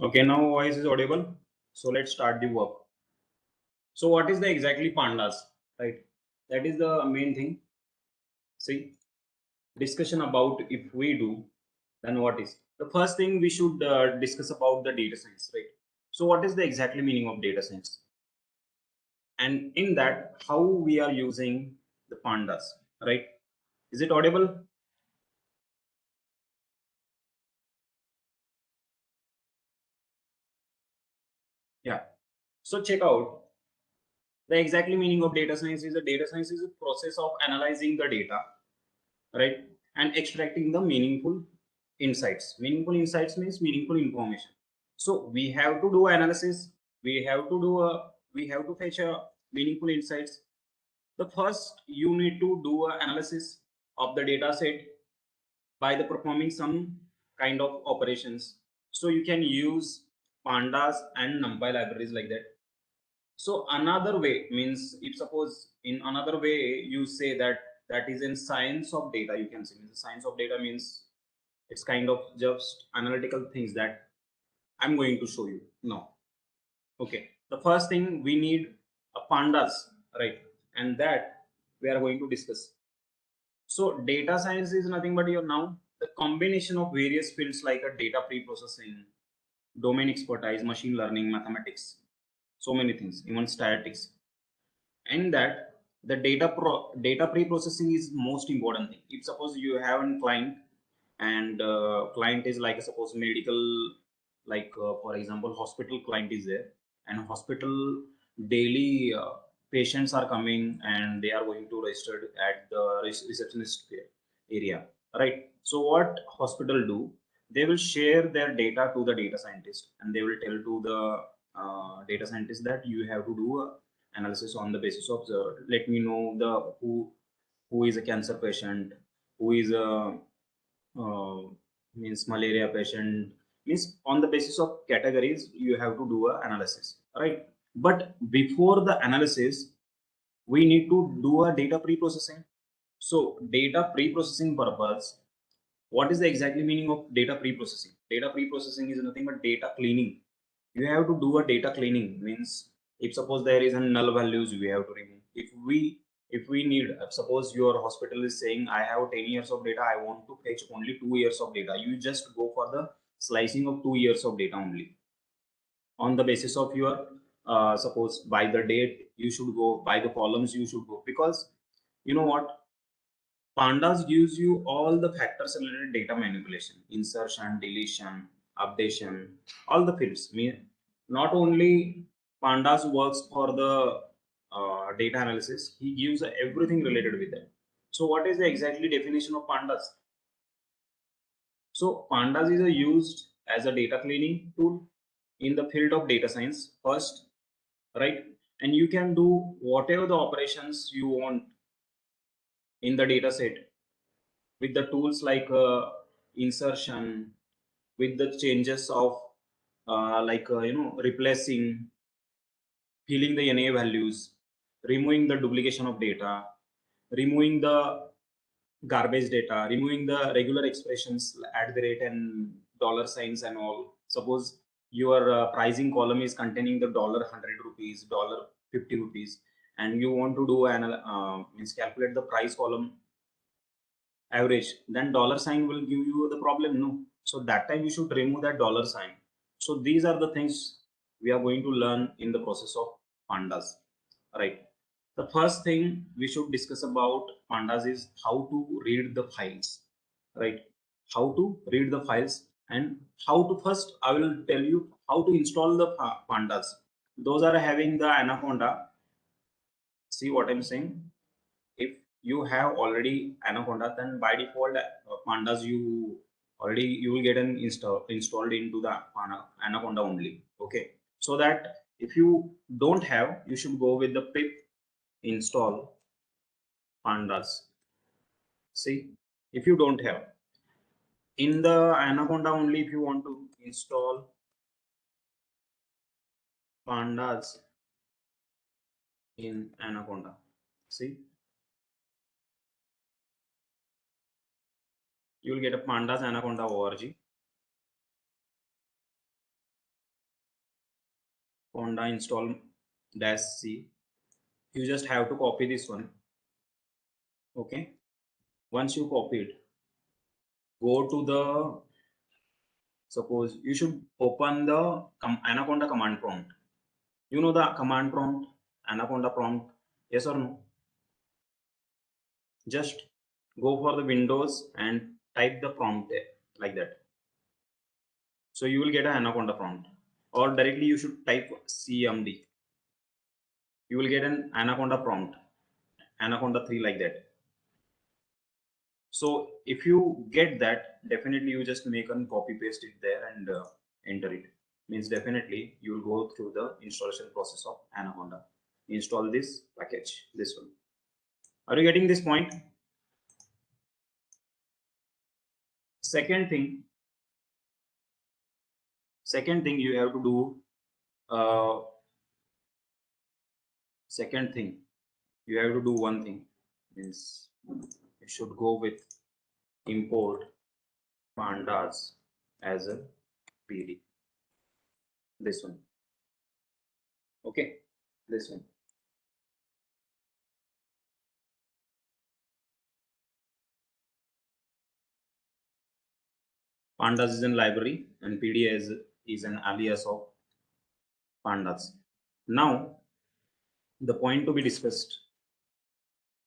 Okay, now voice is audible. So let's start the work. So what is the exactly pandas, right? That is the main thing. See, discussion about if we do, then what is the first thing we should discuss about the data science, right? So what is the exactly meaning of data science, and in that how we are using the pandas, right? Is it audible? Yeah. So check out the exactly meaning of data science is a data science is a process of analyzing the data, right, and extracting the meaningful insights. Meaningful insights means meaningful information. So we have to do analysis, we have to do a we have to fetch a meaningful insights. The first you need to do a analysis of the data set by the performing some kind of operations. So you can use pandas and numpy libraries like that. So another way means, if suppose in another way you say that that is in science of data, you can say the science of data means it's kind of just analytical things that I'm going to show you now. Okay, the first thing we need a pandas, right? And that we are going to discuss. So data science is nothing but your now the combination of various fields like a data pre-processing, domain expertise, machine learning, mathematics, so many things, even statistics. And that the data pre-processing is most important thing. If suppose you have a client, and client is like suppose medical, like for example hospital client is there, and hospital daily patients are coming and they are going to register at the receptionist area, right? So what hospital do, they will share their data to the data scientist, and they will tell to the data scientist that you have to do a analysis on the basis of the, let me know the who is a cancer patient, who is a uh, means malaria patient, means on the basis of categories you have to do a analysis, right? But before the analysis we need to do a data pre-processing. So data pre-processing purpose, what is the exactly meaning of data pre-processing? Data pre-processing is nothing but data cleaning. You have to do a data cleaning, means if suppose there is a null values we have to remove. If we need, suppose your hospital is saying I have 10 years of data, I want to fetch only 2 years of data, you just go for the slicing of 2 years of data only on the basis of your suppose by the date you should go, by the columns you should go, because you know what, pandas gives you all the factors related data manipulation, insertion, deletion, updation, all the fields. Not only pandas works for the data analysis, he gives everything related with it. So what is the exactly definition of pandas? So pandas is used as a data cleaning tool in the field of data science first, right? And you can do whatever the operations you want in the data set with the tools like insertion, with the changes of replacing, filling the NA values, removing the duplication of data, removing the garbage data, removing the regular expressions at the rate and dollar signs and all. Suppose your pricing column is containing the dollar 100 rupees, dollar 50 rupees, and you want to do an means calculate the price column average, then dollar sign will give you the problem, no? So that time you should remove that dollar sign. So these are the things we are going to learn in the process of pandas, right? The first thing we should discuss about pandas is how to read the files, right? How to read the files, and how to, first I will tell you how to install the pandas. Those are having the anaconda. See what I'm saying? If you have already anaconda, then by default pandas you already, you will get an installed into the anaconda only. Okay, so that if you don't have, you should go with the pip install pandas. See, if you don't have in the anaconda only, if you want to install pandas in anaconda, see, you will get a pandas anaconda org. Anaconda install -c. You just have to copy this one. Okay. Once you copied, go to the, suppose you should open the Anaconda command prompt. You know the command prompt, Anaconda prompt, yes or no? Just go for the Windows and type the prompt there, like that. So you will get an Anaconda prompt, or directly you should type CMD. You will get an Anaconda prompt, Anaconda 3, like that. So if you get that, definitely you just make and copy paste it there and enter it. Means definitely you will go through the installation process of Anaconda. Install this package, this one. Are you getting this point? Second thing you have to do, second thing you have to do one thing, is you should go with import pandas as a PD. This one. Okay, this one. Pandas is in library and PD is an alias of pandas. Now, the point to be discussed,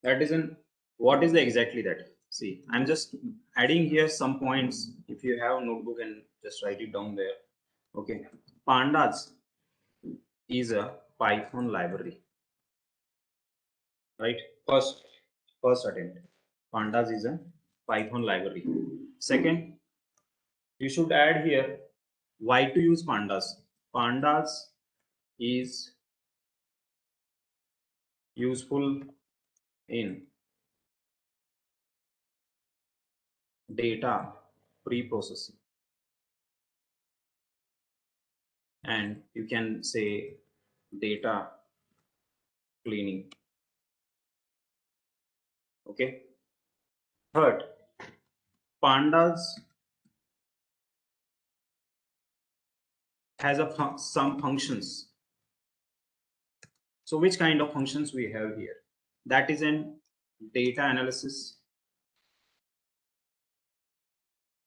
that is in what is the exactly that. See, I'm just adding here some points. If you have a notebook and just write it down there. Okay, pandas is a Python library, right? First attempt. Pandas is a Python library. Second, you should add here why to use pandas. Pandas is useful in data pre-processing, and you can say data cleaning. Okay. Third, pandas has some functions. So which kind of functions we have here? That is in data analysis.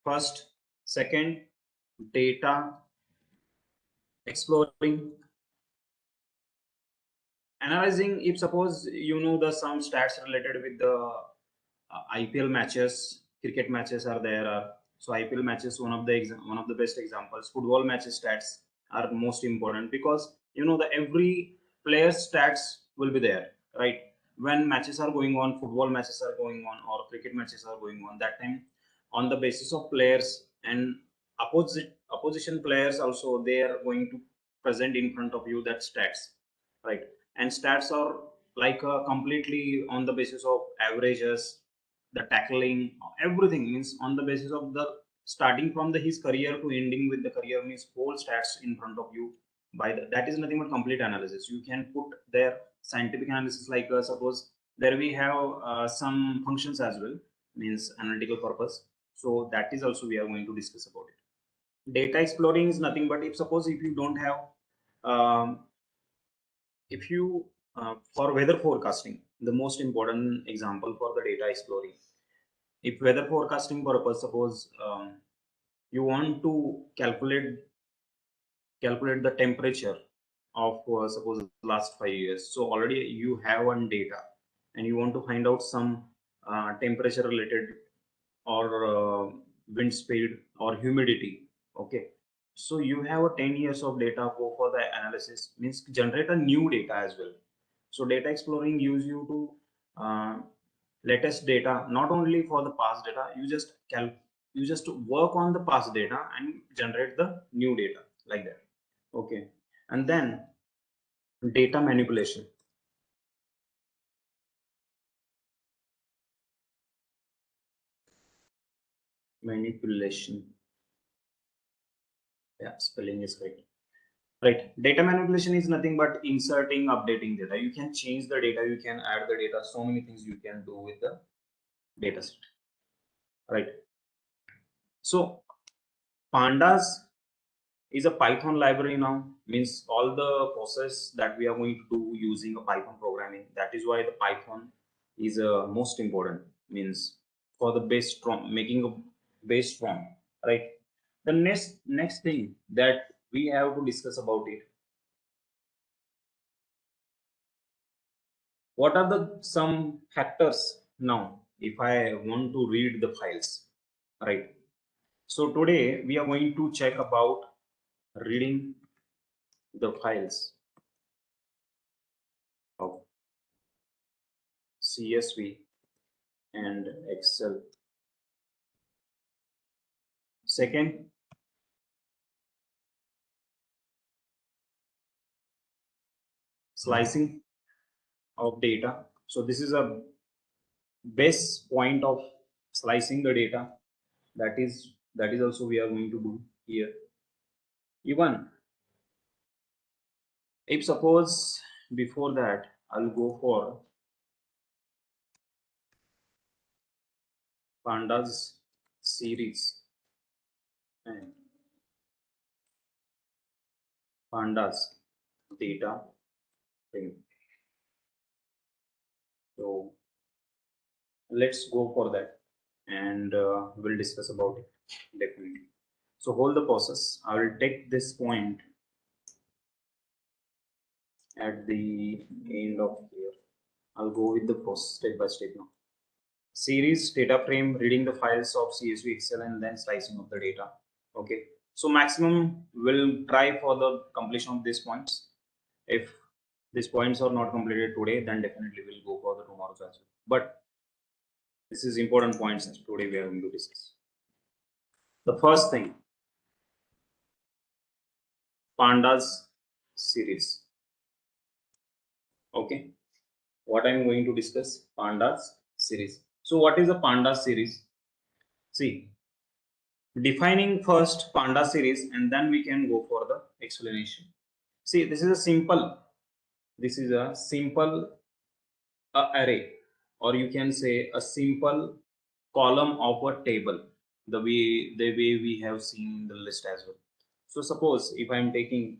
First, second, data exploring, analyzing. If suppose you know the some stats related with the IPL matches, cricket matches are there. So IPL matches, one of the best examples. Football matches stats are most important, because you know the every player's stats will be there, right? When matches are going on, football matches are going on, or cricket matches are going on, that time on the basis of players and opposition players also, they are going to present in front of you that stats, right? And stats are like completely on the basis of averages, the tackling, everything, means on the basis of the starting from the his career to ending with the career, means whole stats in front of you. By that is nothing but complete analysis. You can put their scientific analysis, like suppose there we have some functions as well, means analytical purpose. So that is also we are going to discuss about it. Data exploring is nothing but, if suppose if you don't have um, if you for weather forecasting, the most important example for the data exploring, if weather forecasting purpose, suppose you want to calculate the temperature of suppose last 5 years, so already you have one data and you want to find out some temperature related, or wind speed or humidity. Okay, so you have a 10 years of data, go for the analysis, means generate a new data as well. So data exploring use you to latest data, not only for the past data. You just work on the past data and generate the new data, like that. Okay, and then data manipulation. Yeah, spelling is correct. Right. Data manipulation is nothing but inserting, updating data. You can change the data, you can add the data, so many things you can do with the data set. Right. So pandas is a Python library now. Means all the process that we are going to do using a Python programming. That is why the Python is most important. Means for the base from making a base from, right. The next thing that we have to discuss about it. What are the some factors now if I want to read the files, right? So today we are going to check about reading the files of CSV and Excel. Second, slicing of data. So this is a best point of slicing the data. That is also we are going to do here. Even if suppose before that I'll go for pandas series and pandas data frame. So let's go for that, and we'll discuss about it definitely. So hold the process. I will take this point at the end of here. I'll go with the process step by step now. Series, data frame, reading the files of CSV, Excel, and then slicing of the data. Okay. So maximum will try for the completion of these points. If these points are not completed today, then definitely we'll go for the tomorrow's as well. But this is important points today we are going to discuss. The first thing, pandas series. Okay, what I'm going to discuss, pandas series. So what is a pandas series? See, defining first panda series, and then we can go for the explanation. See, this is a simple array, or you can say a simple column of a table, the way we have seen in the list as well. So suppose if I'm taking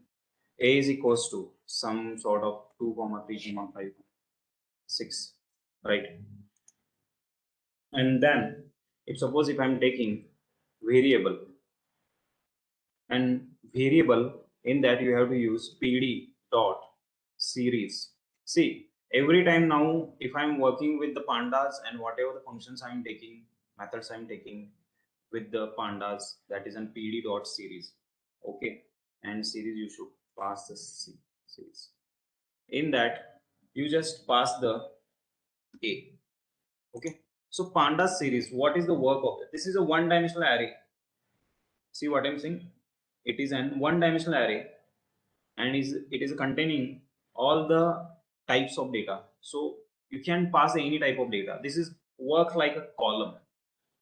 a is equals to some sort of 2 comma 3 comma 5 6, right? And then if suppose if I'm taking variable, and variable, in that you have to use pd dot series. See, every time now if I'm working with the pandas and whatever the functions I'm taking, methods I'm taking with the pandas, that is an pd dot series. Okay, and series you should pass the series. In that you just pass the a. Okay, so pandas series, what is the work of it? This is a one dimensional array. See what I'm saying? It is an one dimensional array, and it is containing all the types of data. So you can pass any type of data. This is works like a column.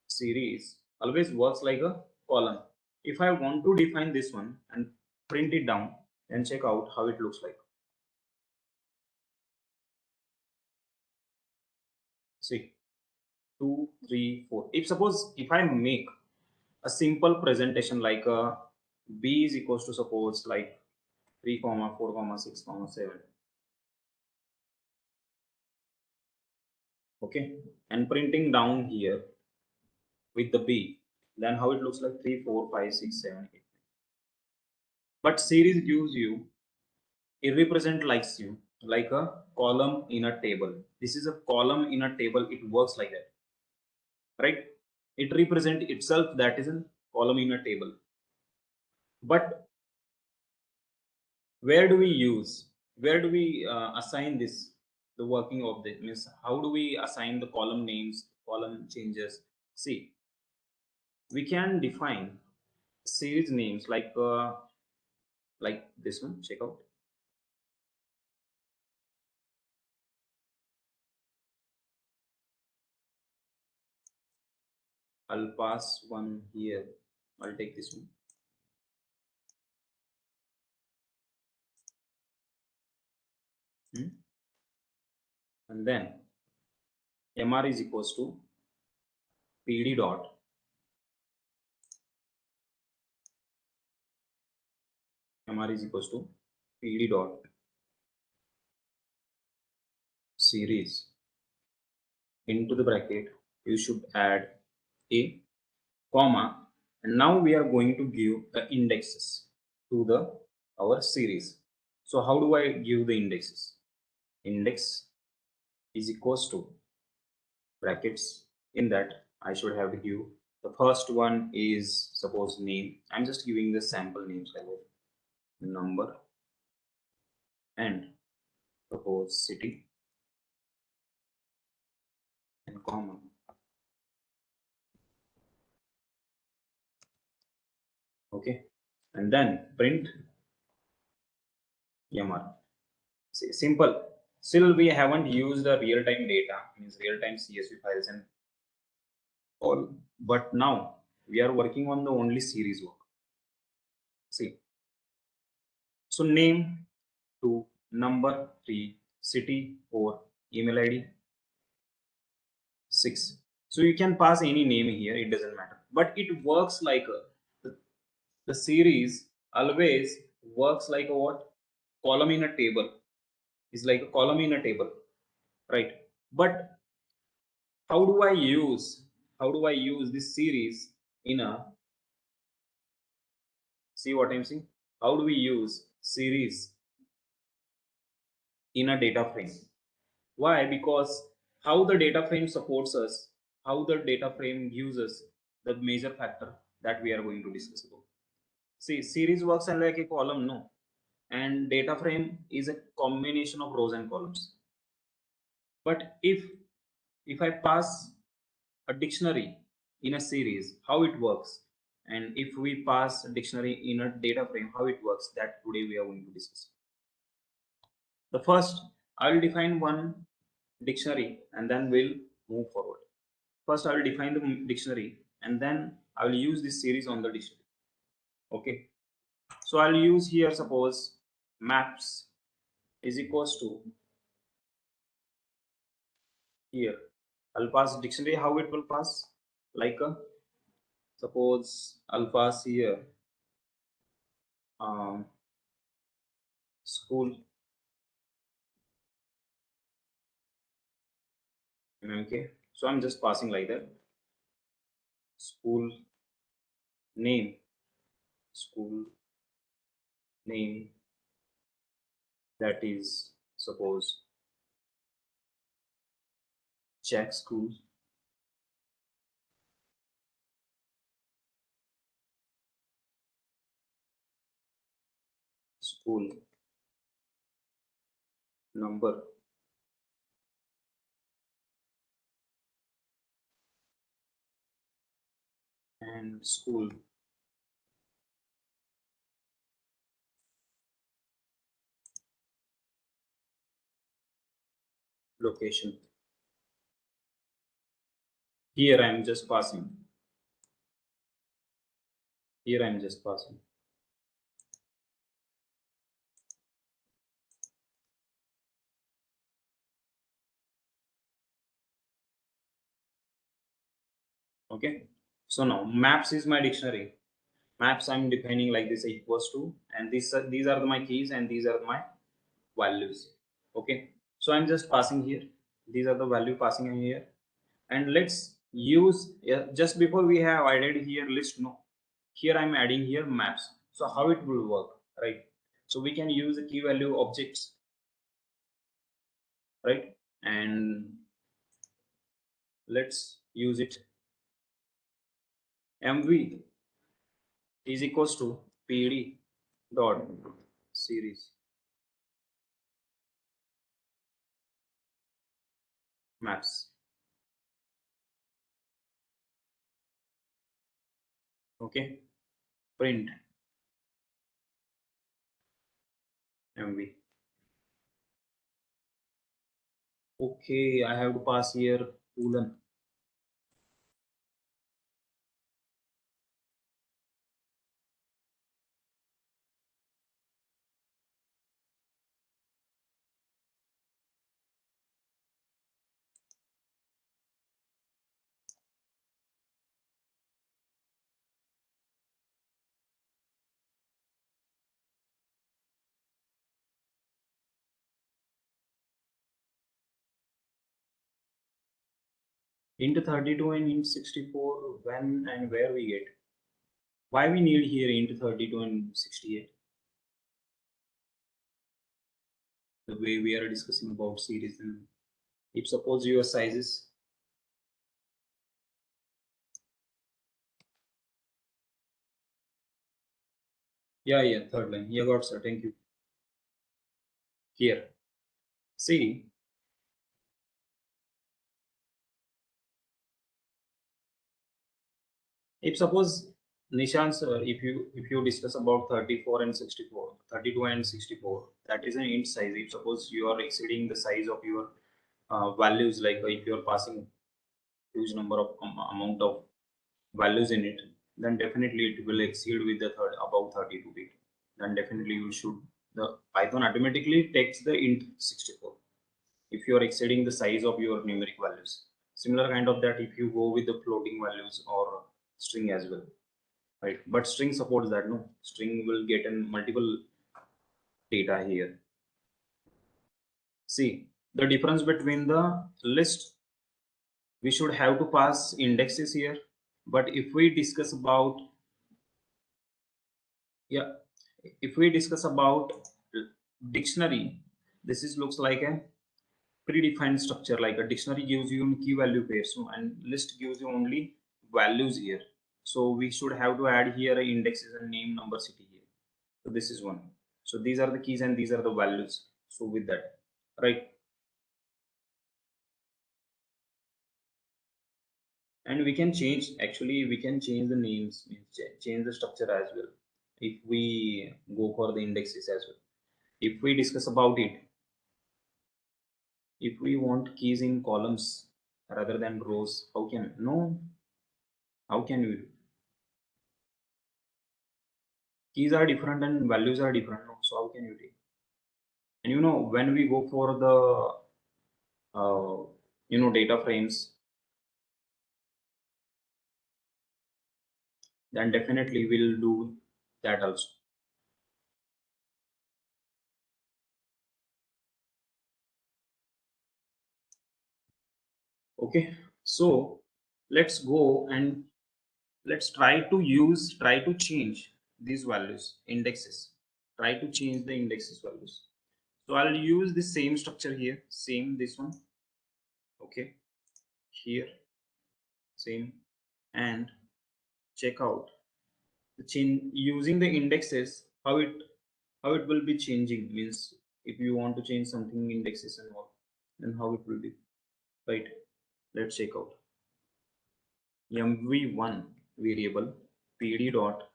Series always works like a column. If I want to define this one and print it down, and check out how it looks like. See, 2 3 4. If suppose if I make a simple presentation like a b is equals to suppose like 3 comma 4 comma 6 comma 7. Okay, and printing down here with the b, then how it looks like 3 4 5 6 7 8. But series gives you, it represent likes you like a column in a table. This is a column in a table, it works like that, right? It represent itself, that is a column in a table. But where do we use, where do we assign this, the working of this, means how do we assign the column names, column changes? See, we can define series names like this one. Check out. I'll pass one here. I'll take this one. And then mr is equals to pd dot mr is equals to pd dot series. Into the bracket you should add a comma, and now we are going to give the indexes to the our series. So how do I give the indexes? Index is equals to brackets. In that I should have to give the first one is suppose name. I'm just giving the sample names like number, and suppose city, and comma. Okay, and then print mr. See, simple. Still we haven't used the real-time data, means real-time csv files and all, but now we are working on the only series work. See, so name 2, number 3, city 4, email id 6. So you can pass any name here, it doesn't matter, but it works like the series always works like a what, column in a table, is like a column in a table, right? But how do I use, this series in a, see what I'm saying, how do we use series in a data frame? Why? Because how the data frame supports us, how the data frame gives us the major factor that we are going to discuss about. See, series works like a column, no, and data frame is a combination of rows and columns. But if I pass a dictionary in a series, how it works, and if we pass a dictionary in a data frame, how it works, that today we are going to discuss. The first, I will define one dictionary and then we'll move forward. First I will define the dictionary and then I will use this series on the dictionary. Okay, so I'll use here, suppose maps is equals to, here I'll pass dictionary. How it will pass, like a, suppose I'll pass here um, school. Okay, so I'm just passing like that, school name, school name, that is suppose check school, school number, and school location. Here I'm just passing, here I'm just passing. Okay, so now maps is my dictionary. Maps I'm defining like this, equals to, and these are my keys and these are my values. Okay, so I'm just passing here, these are the value passing in here, and let's use, just before we have added here list, no, here I'm adding here maps. So how it will work, right? So we can use the key value objects, right? And let's use it. mv is equals to pd dot series maps. Okay, print mv. Okay, I have to pass here colon. int 32 and int 64, when and where we get? Why we need here int 32 and 68? The way we are discussing about series, and if suppose your sizes, yeah, third line, yeah, got sir, thank you. Here, see, if suppose Nishan sir, if you discuss about 34 and 64, 32 and 64, that is an int size. If suppose you are exceeding the size of your values, like if you are passing huge number of amount of values in it, then definitely it will exceed with the third above 32 bit. Then definitely you should, the Python automatically takes the int 64 if you are exceeding the size of your numeric values. Similar kind of that if you go with the floating values or string as well, right? But string supports that, no? String will get in multiple data here. See, the difference between the list, we should have to pass indexes here. But if we discuss about, yeah, if we discuss about dictionary, this is looks like a predefined structure. Like a dictionary gives you key value pairs, so, and list gives you only values here. So we should have to add here indexes and name, number, city here. So this is one. So these are the keys and these are the values. So with that, right? And we can change, actually we can change the names, change the structure as well. If we go for the indexes as well. If we discuss about it, if we want keys in columns rather than rows, how can, no, how can we do? Keys are different and values are different, no? So how can you take? And when we go for the data frames, then definitely we'll do that also. Okay, so let's go and let's try to change these values, indexes. Try to change the indexes values. So I'll use the same structure here, same this one. Okay, here, same, and check out the change using the indexes, how it will be changing. Means if you want to change something indexes and all, then how it will be, right? Let's check out mv1 variable pd dot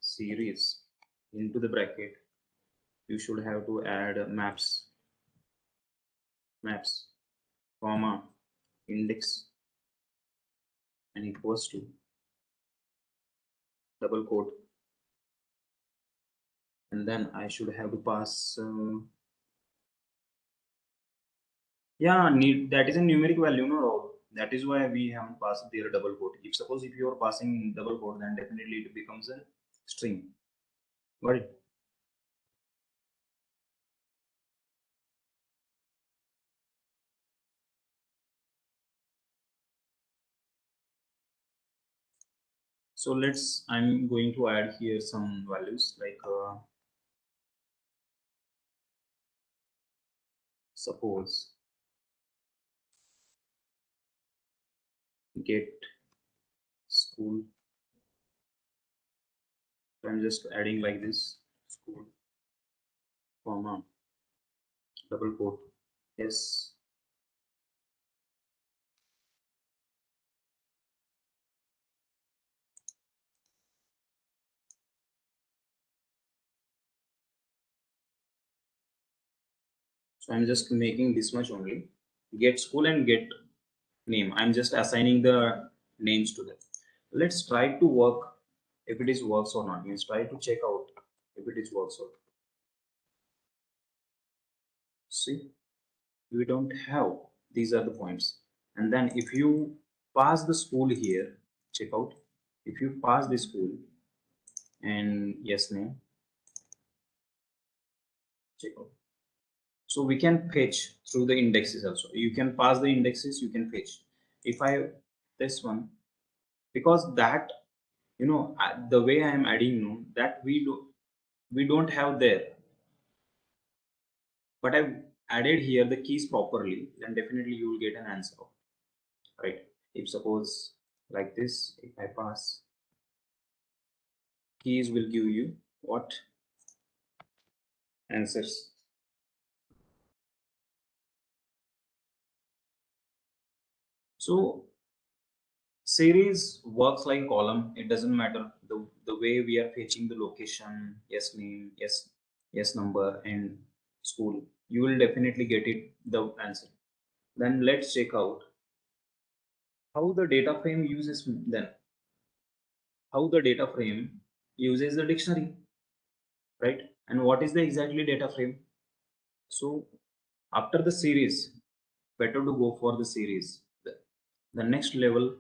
series into the bracket. You should have to add maps comma index and equals to double quote, and then I should have to pass yeah, need, that is a numeric value, no, Rahul. That is why we haven't passed their double quote. If suppose if you are passing double quote, then definitely it becomes a string. Got it? So I'm going to add here some values like suppose get school. So I'm just adding like this school comma double quote. Yes. So I'm just making this much only. Get school and get name. I'm just assigning the names to them. Let's try to work if it is works or not. Means try to check out if it is works or not. See, we don't have. These are the points. And then if you pass the school here, check out. If you pass the school and yes name, check out. So we can fetch through the indexes also. You can pass the indexes, you can fetch. if I this one, because that, the way I am adding, that we don't have there, but I've added here the keys properly, then definitely you will get an answer, right? If suppose like this, if I pass, keys will give you what? Answers. So series works like column. It doesn't matter the way we are fetching the location, yes name, yes number, and school. You will definitely get it the answer. Then let's check out how the data frame uses then how the data frame uses the dictionary, right? And what is the exactly data frame? So after the series, better to go for the series. The next level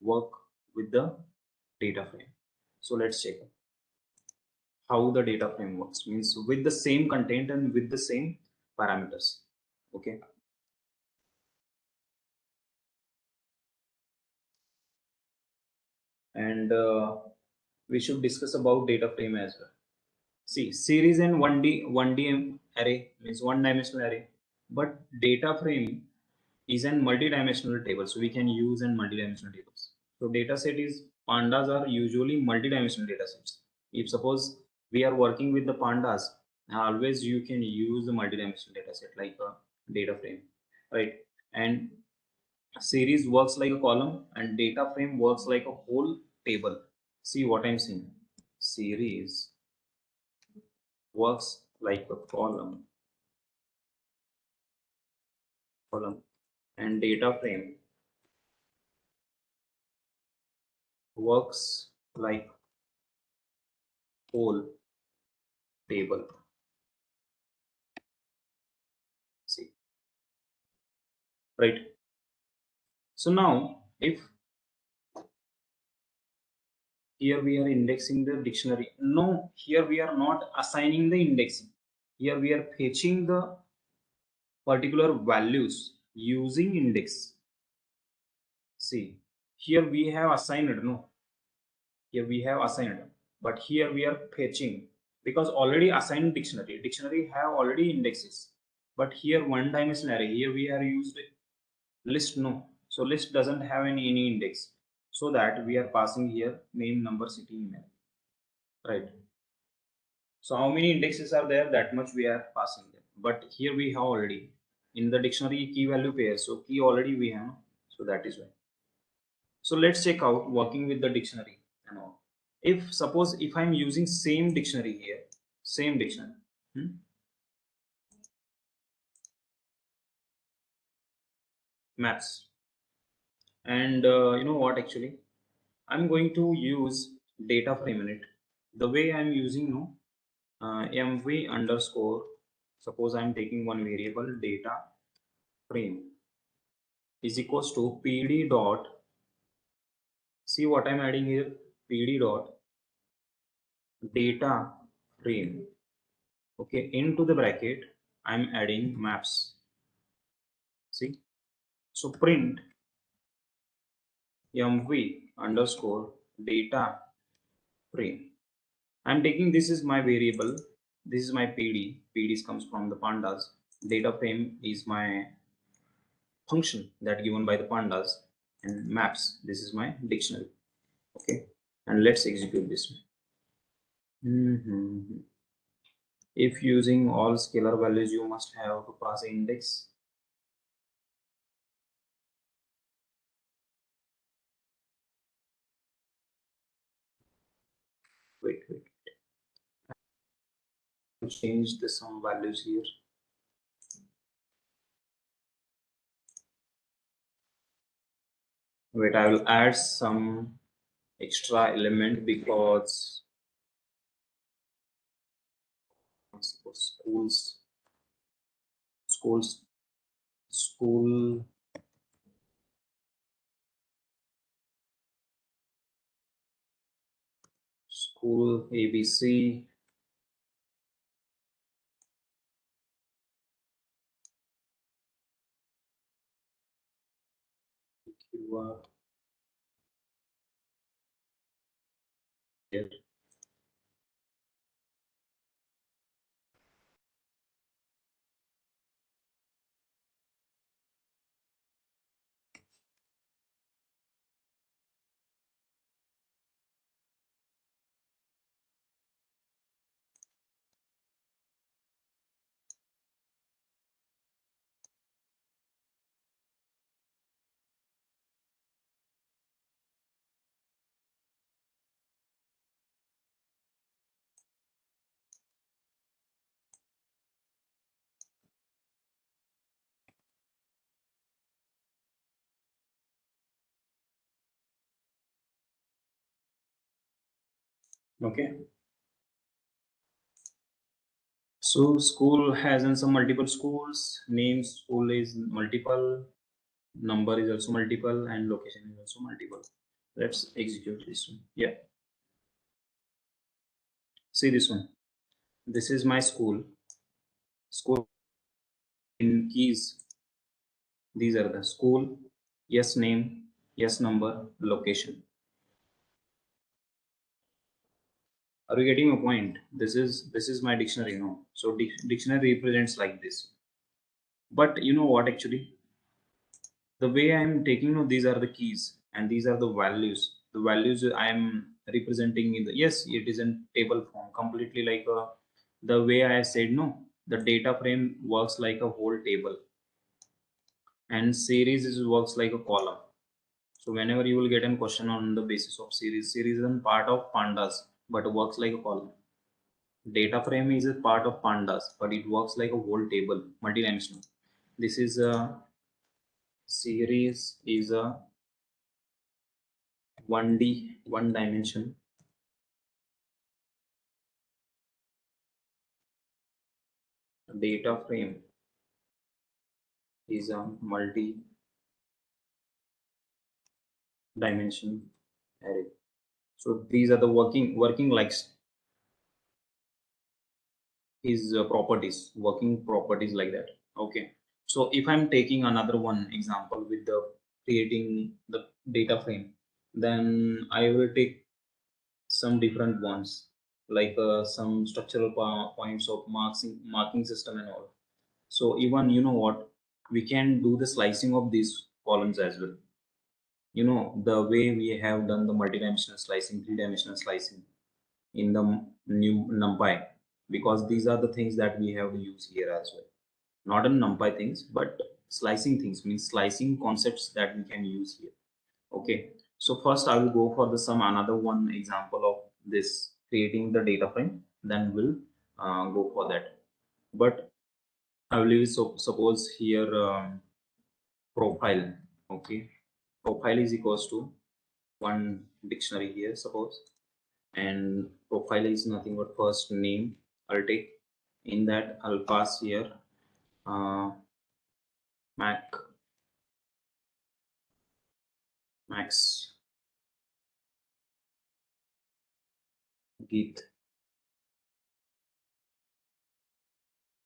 work with the data frame. So let's check how the data frame works. Means with the same content and with the same parameters. Okay. And we should discuss about data frame as well. See, series and 1D array means one dimensional array, but data frame is an multi-dimensional table, so we can use an multi-dimensional tables. So data set is pandas are usually multi-dimensional data sets. If suppose we are working with the pandas, always you can use the multi-dimensional data set like a data frame, right? And series works like a column and data frame works like a whole table. See what I'm saying? Series works like a column, and data frame works like whole table. See, right? So now, if here we are indexing the dictionary, no, here we are not assigning the indexing. Here we are fetching the particular values using index. See, here we have assigned, no, here we have assigned, but here we are fetching because already assigned dictionary have already indexes, but here one dimensional array, here we are used list, no, so list doesn't have any index, so that we are passing here name, number, city, email, right? So how many indexes are there, that much we are passing them, but here we have already in the dictionary key value pair, so key already we have, so that is why. So let's check out working with the dictionary and all. If suppose if I'm using same dictionary here, same dictionary, maps, and you know what, actually I'm going to use data frame in it. The way I'm using, no, mv underscore, suppose I'm taking one variable data frame is equals to pd dot, see what I'm adding here, pd dot data frame, okay, into the bracket I'm adding maps. See, so print mv underscore data frame. I'm taking, this is my variable, this is my pd comes from the pandas, data frame is my function that given by the pandas, and maps, this is my dictionary. Okay, and let's execute this. If using all scalar values, you must have to pass an index. Wait, change the some values here. Wait, I will add some extra element because schools, schools, school, school ABC, You are here. Okay. So school has in some multiple schools. Name school is multiple. Number is also multiple, and location is also multiple. Let's execute this one. Yeah. See this one. This is my school. School in keys. These are the school. Yes name. Yes number. Location. Are you getting a point? This is my dictionary. No. So dictionary represents like this. But you know what actually? The way I'm taking, no, these are the keys and these are the values. The values I am representing in the, yes, it is in table form completely, like the way I said, no, the data frame works like a whole table and series is works like a column. So whenever you will get a question on the basis of series is a part of pandas but works like a column. Data frame is a part of pandas but it works like a whole table, multidimensional. This is a series is a 1D, one dimension. Data frame is a multi dimension array. So these are the working likes is properties, working properties like that. Okay. So if I'm taking another one example with the creating the data frame, then I will take some different ones, like some structural points of marking system and all. So even you know what, we can do the slicing of these columns as well. You know the way we have done the multidimensional slicing, three-dimensional slicing in the new numpy, because these are the things that we have to use here as well. Not in numpy things but slicing things, means slicing concepts that we can use here. Okay, so first I will go for the some another one example of this creating the data frame, then we'll go for that. But I will use, so suppose here profile. Okay, profile is equals to one dictionary here suppose, and profile is nothing but first name. I'll take, in that I'll pass here uh, mac max git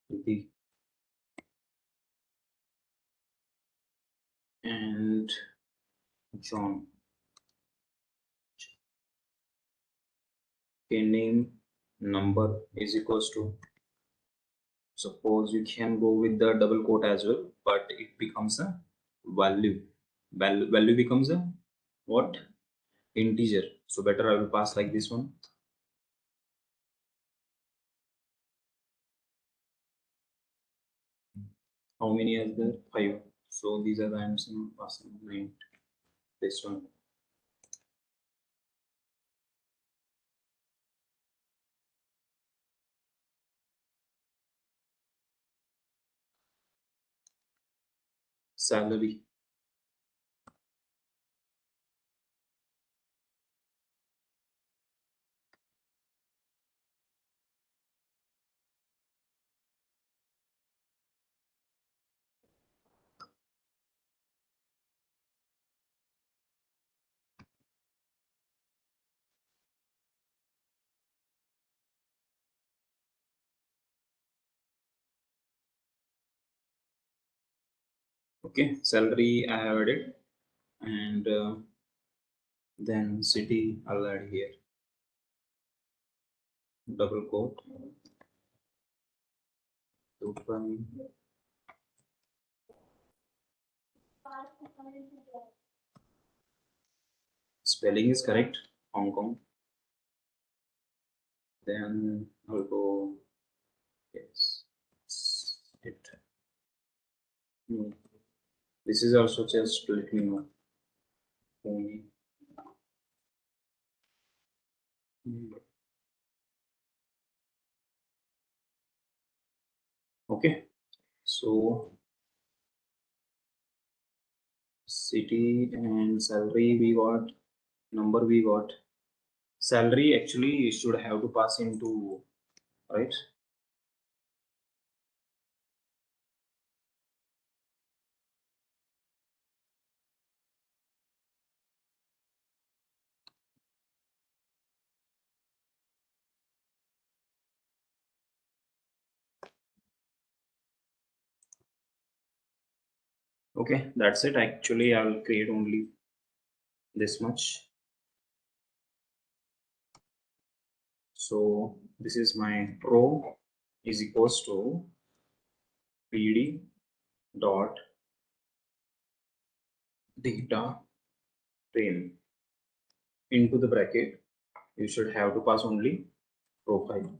the and John. Okay, name number is equals to, suppose you can go with the double quote as well, but it becomes a value. Value becomes a what? Integer. So better I will pass like this one. How many are there? Five. So these are the answers passing nine. This one. Salary. Okay, salary I have added. and then city I'll add here, double quote, open. Spelling is correct, Hong Kong. Then I'll go, yes, it. No. This is also just to let me know. Only. Okay, so city and salary we got, number we got. Salary actually should have to pass into, right? Okay, that's it. Actually, I'll create only this much. So this is my row is equals to pd dot data frame into the bracket. You should have to pass only profile.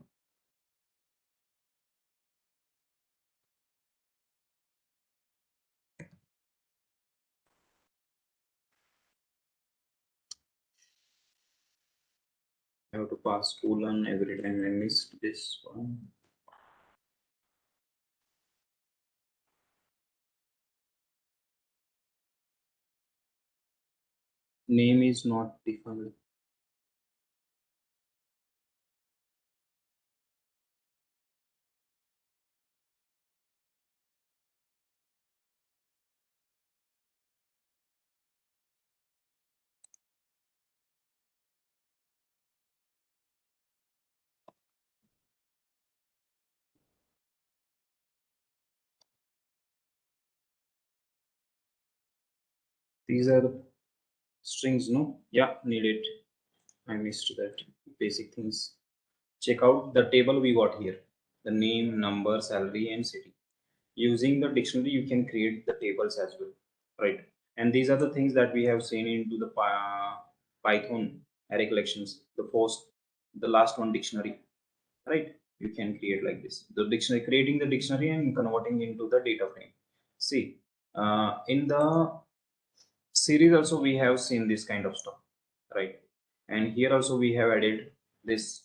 I have to pass colon every time I missed this one. Name is not defined. These are the strings, no? Yeah, need it. I missed that basic things. Check out the table we got here. The name, number, salary, and city. Using the dictionary, you can create the tables as well, right? And these are the things that we have seen into the Python array collections. The last one dictionary, right? You can create like this. The dictionary, creating the dictionary and converting into the data frame. See, in the series also we have seen this kind of stuff, right? And here also we have added this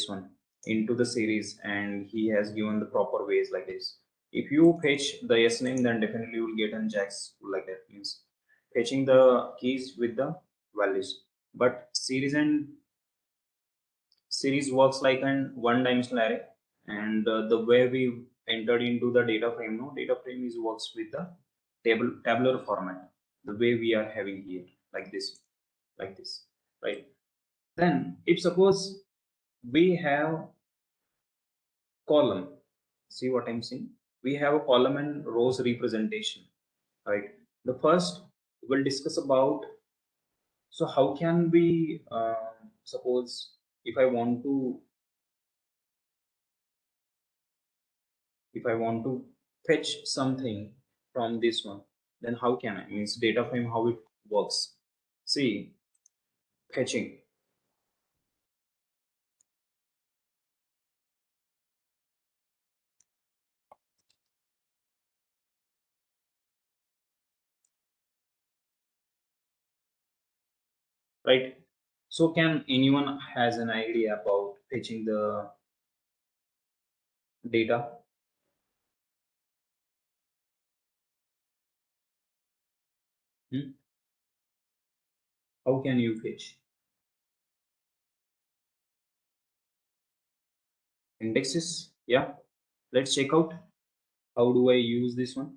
one into the series, and he has given the proper ways like this. If you fetch the yes name, then definitely you will get an jax like that, means fetching the keys with the values. But series works like an one dimensional array, and the way we entered into the data frame, no, data frame is works with the tabular format, the way we are having here, like this, like this, right? Then if suppose we have column, see what I'm saying, we have a column and rows representation, right? The first we'll discuss about, so how can we suppose if I want to, if I want to fetch something from this one, then how can I, means data frame, how it works. See, fetching, right? So can anyone has an idea about fetching the data? Hmm? How can you fetch indexes? Yeah, let's check out how do I use this one.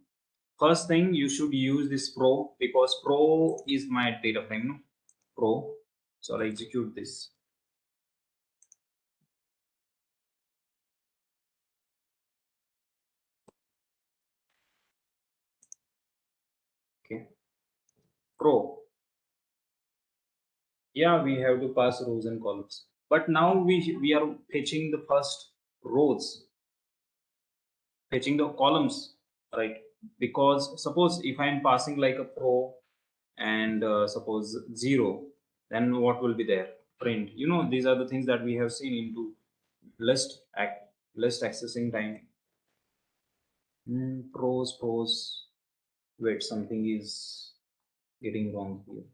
First thing, you should use this pro, because pro is my data frame, no? Pro. So I'll execute this. Okay, pro. Yeah, we have to pass rows and columns, but now we are fetching the first rows, fetching the columns, right? Because suppose if I'm passing like a pro and suppose 0, then what will be there? Print. These are the things that we have seen into list accessing time. Pros. Wait, something is getting wrong here.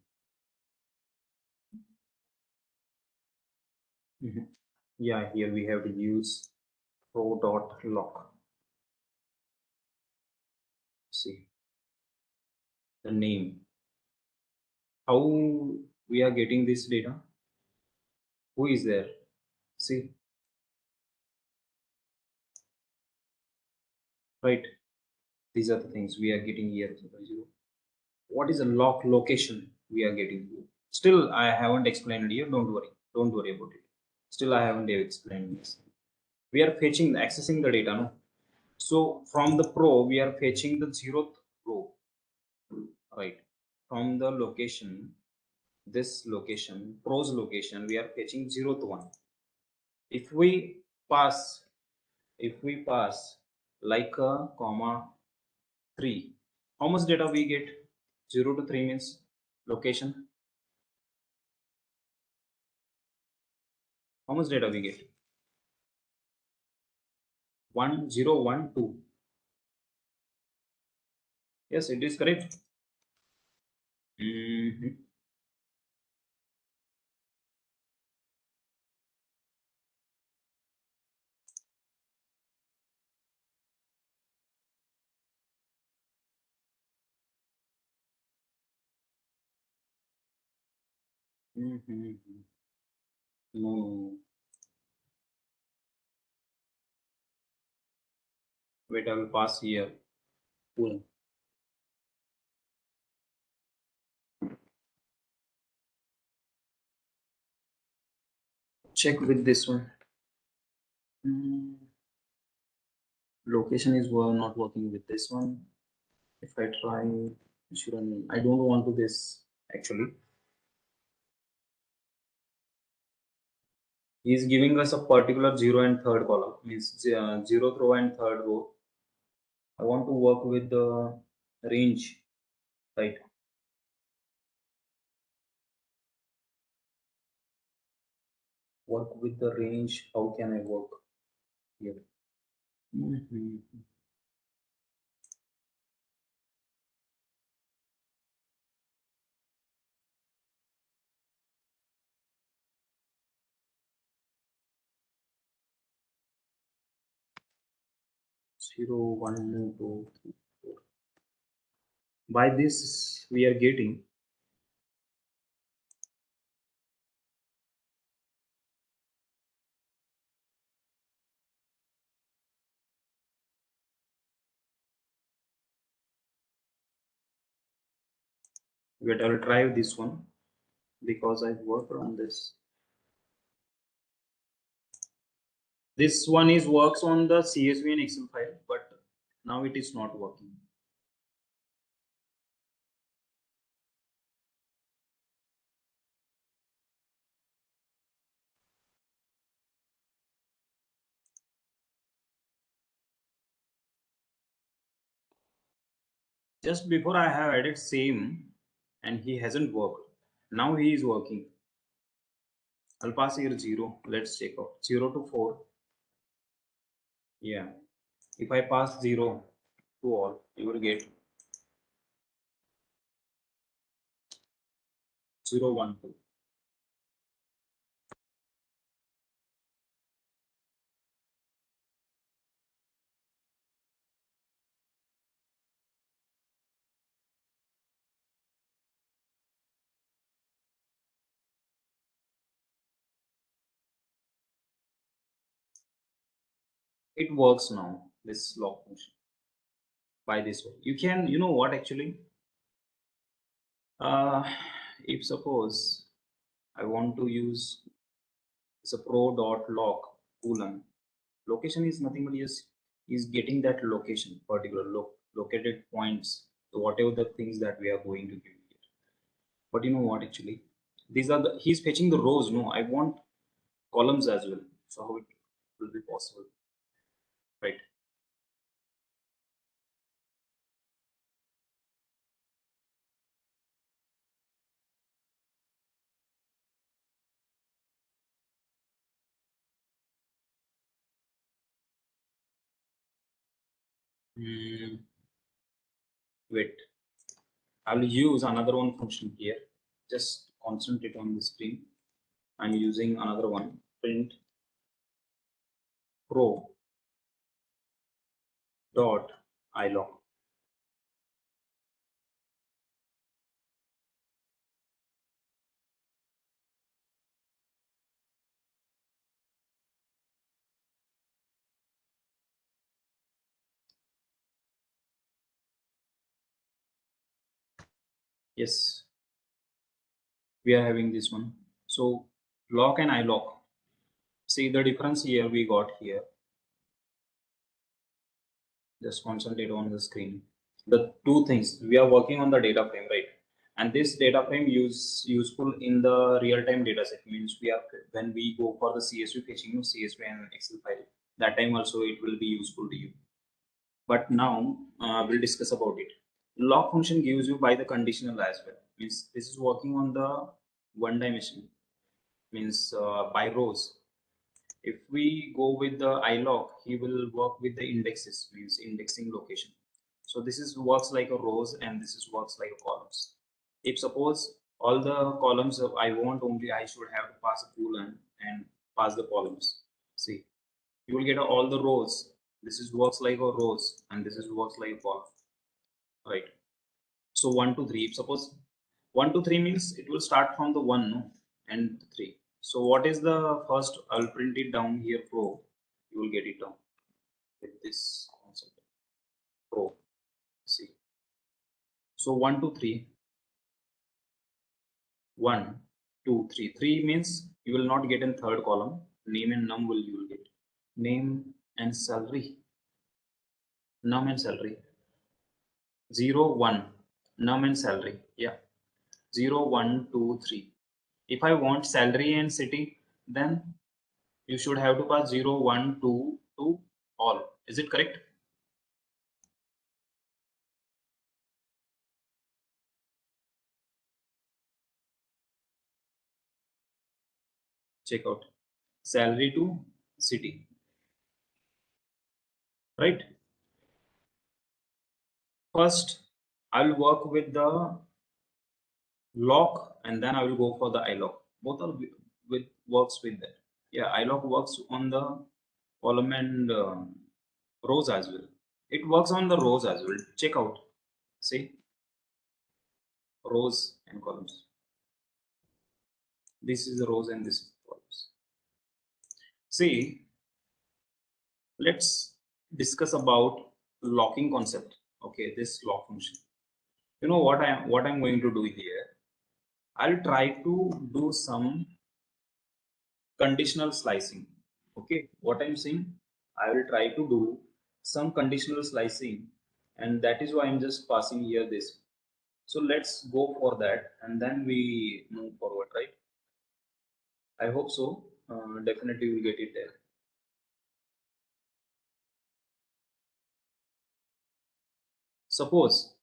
Mhm. Yeah, here we have to use pro dot lock. See the name. How we are getting this data? Who is there? See, right? These are the things we are getting here. What is a lock location we are getting here? Still, I haven't explained here. Don't worry. Don't worry about it. Still, I haven't explained this. We are fetching, accessing the data, no? So from the pro, we are fetching the 0th row, right? From the location, this location, pros location, we are fetching 0th one. If we pass, if we pass like a comma 3, how much data we get? 0 to 3 means location. How much data we get? 1012. Yes, it is correct. Mhm. Mhm. No, no, no. Wait, I will pass here. Cool. Check with this one. Mm, Location is not working with this one. If I try, shouldn't, I don't want to this actually. He is giving us a particular 0 and third column, means 0th row and third row. I want to work with the range, right? Work with the range. How can I work here? Mhm. 0, 1, 2, 3, 4. By this, we are getting wait, I will try this one because I worked on this. This one is works on the CSV and Excel file, but now it is not working. Just before I have added same and he hasn't worked. Now he is working. I'll pass here 0. Let's check out 0 to 4. Yeah. If I pass 0 to all, you will get 0, 1, 2. It works now, this lock function. By this way. You can, you know what actually? Uh, if suppose I want to use it's a pro dot lock colon, location is nothing but is getting that location, particular located points. So whatever the things that we are going to give here. But you know what, actually, these are the, he's fetching the rows. No, I want columns as well. So how it will be possible, right? Hmm, wait, I'll use another one function here. Just concentrate on the screen. I'm using another one, print pro dot ilog. Yes, we are having this one. So lock and ilog. See the difference here we got here. Just concentrate on the screen. The two things we are working on the data frame, right? And this data frame useful in the real-time data set. Means we are when we go for the CSV fetching, CSV and Excel file. That time also it will be useful to you. But now we'll discuss about it. Log function gives you by the conditional as well. Means this is working on the one dimension. Means by rows. If we go with the ilog, he will work with the indexes, means indexing location. So this is works like a rows and this is works like a columns. If suppose all the columns of I want only, I should have to pass a colon and pass the columns. See, you will get all the rows. This is works like a rows and this is works like a column, right? So 1 to 3. If suppose 1 to 3 means it will start from the 1, no? And 3. So what is the first? I'll print it down here pro. You will get it down with this concept pro. See. So 1 to 3. 1, 2, 3. 3 means you will not get in third column. Name and num will you will get. Name and salary. Num and salary. 0, 1. Num and salary. Yeah. 0, 1, 2, 3. If I want salary and city, then you should have to pass 0, 1, 2 to all. Is it correct? Check out. Salary to city, right? First, I will work with the lock and then I will go for the iLock. Both are with works with that. Yeah, iLock works on the column and rows as well. It works on the rows as well. Check out. See, rows and columns. This is the rows and this is columns. See, let's discuss about locking concept. Okay, this lock function. You know what I'm going to do here. I'll try to do some conditional slicing. Okay, what I'm saying, I will try to do some conditional slicing, and that is why I'm just passing here this. So let's go for that, and then we move forward, right? I hope so. Definitely we'll get it there. Suppose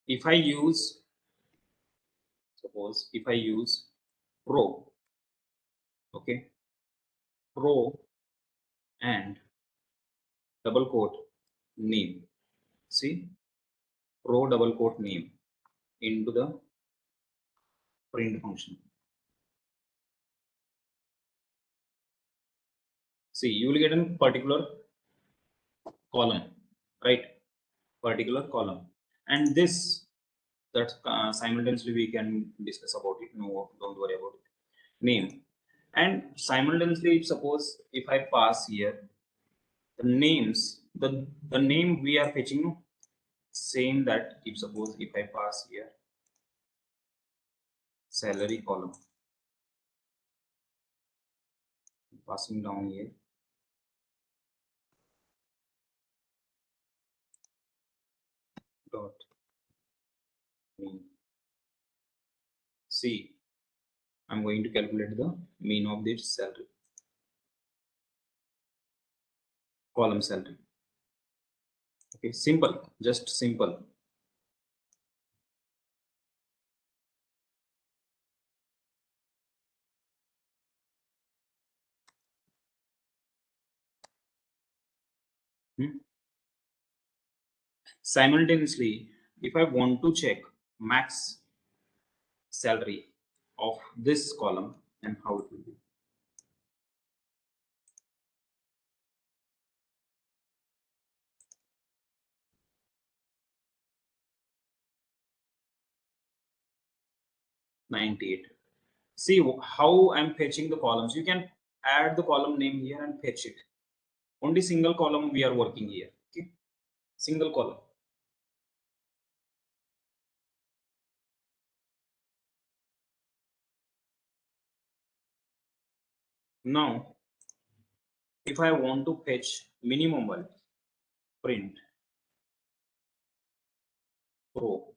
if I use, suppose if I use pro, okay, pro and double quote name. See, pro double quote name into the print function. See, you will get a particular column, right? Particular column, and this that simultaneously we can discuss about it. No, don't worry about it. Name, and simultaneously, if suppose if I pass here the names, the name we are fetching, no? Same that if suppose if I pass here salary column, passing down here dot name. See, I'm going to calculate the mean of this salary, column salary. Okay, simple, just simple. Hmm. Simultaneously, if I want to check max salary of this column, and how it will be. $98. See how I'm fetching the columns. You can add the column name here and fetch it. Only single column we are working here. Okay, single column. Now, if I want to fetch minimum value, print pro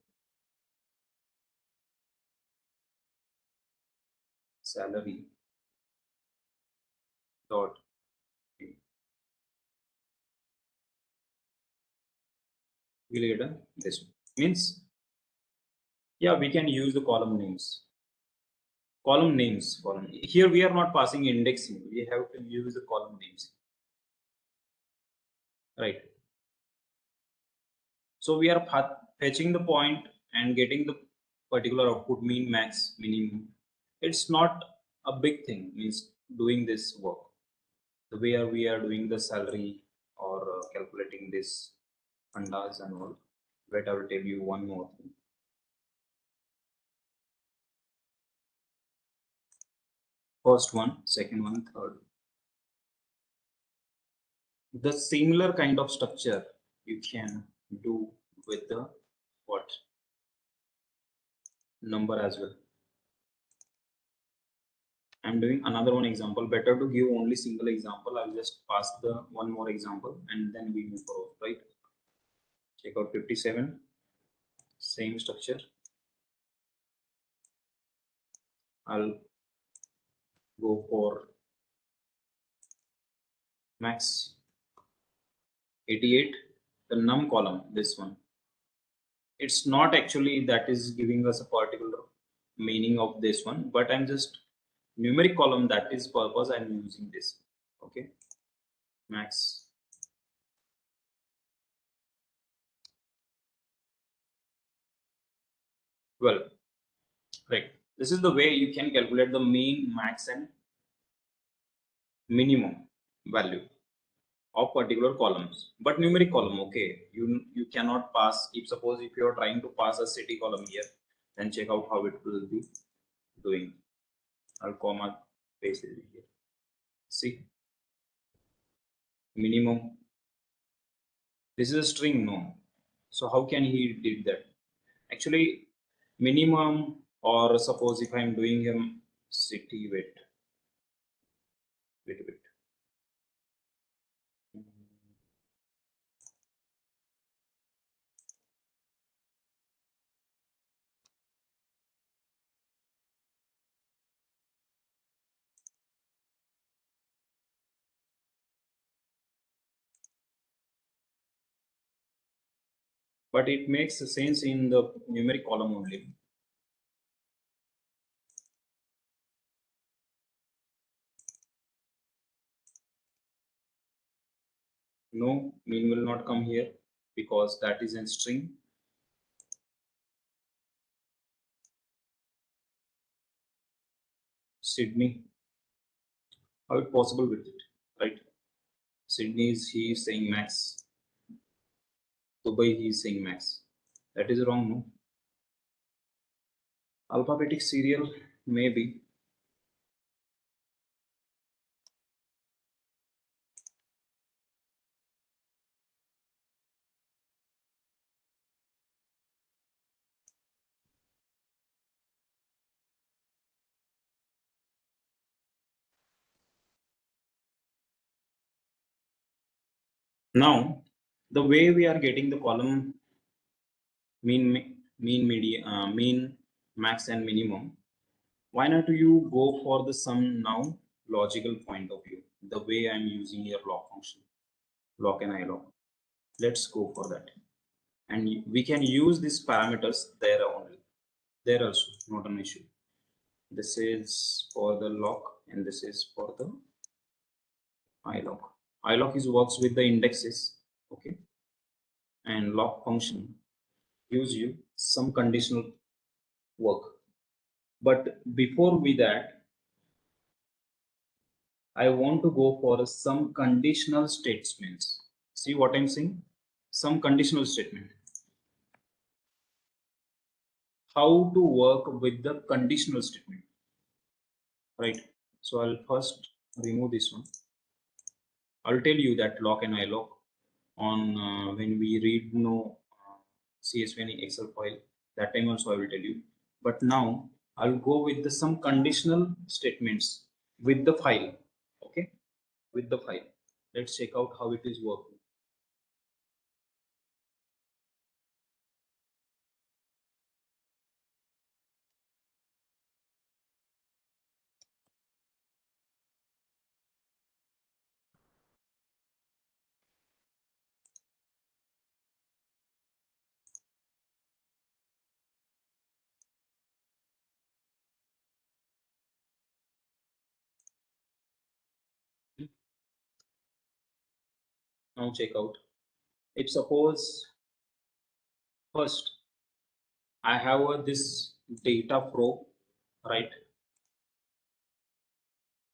salary dot we'll get this one. Means, yeah, we can use the column names. Column names. Column. Here we are not passing indexing. We have to use the column names. Right. So we are fetching the point and getting the particular output, mean, max, minimum. It's not a big thing. Means doing this work. The way we are doing the salary or calculating this fundas and all. Wait, I will tell you one more thing. First one, second one, third. The similar kind of structure you can do with the what number as well. I'm doing another one example. Better to give only single example. I'll just pass the one more example and then we move forward. Right? Check out 57. Same structure. I'll go for max 88. The num column. This one. It's not actually that is giving us a particular meaning of this one, but I'm just numeric column, that is purpose I'm using this. Okay, max. Well, right, this is the way you can calculate the mean, max and minimum value of particular columns. But numeric column, okay, you cannot pass. If suppose if you're trying to pass a city column here, then check out how it will be doing. I'll comma paste it here. See, minimum. This is a string, no? So how can he did that? Actually, minimum, or suppose if I'm doing him city, wait. But it makes sense in the numeric column only. No, mean will not come here because that is in string. Sydney, how it possible with it, right? Sydney is he is saying max. Dubai he is saying max. That is wrong, no? Alphabetic serial, maybe. Now, the way we are getting the column mean, mean, mean, max and minimum. Why not you go for the some now logical point of view, the way I'm using your lock function, lock and iLock. Let's go for that. And we can use these parameters there only. There also, not an issue. This is for the lock and this is for the iLock. iLock is works with the indexes, okay? And lock function gives you some conditional work. But before we that, I want to go for some conditional statements. See what I'm saying? Some conditional statement. How to work with the conditional statement, right? So I'll first remove this one. I'll tell you that lock and iLock on when we read no CSV and Excel file. That time also I will tell you. But now I'll go with the some conditional statements with the file. Okay, with the file. Let's check out how it is working. Now check out. If suppose first I have this data flow, right?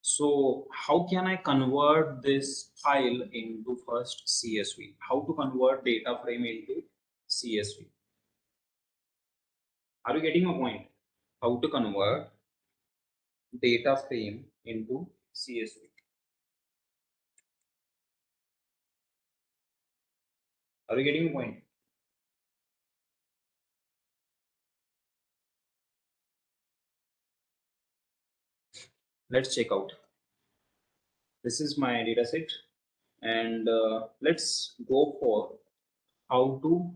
So how can I convert this file into first CSV? How to convert data frame into CSV? Are you getting a point? How to convert data frame into CSV? Are you getting a point? Let's check out. This is my data set, and let's go for how to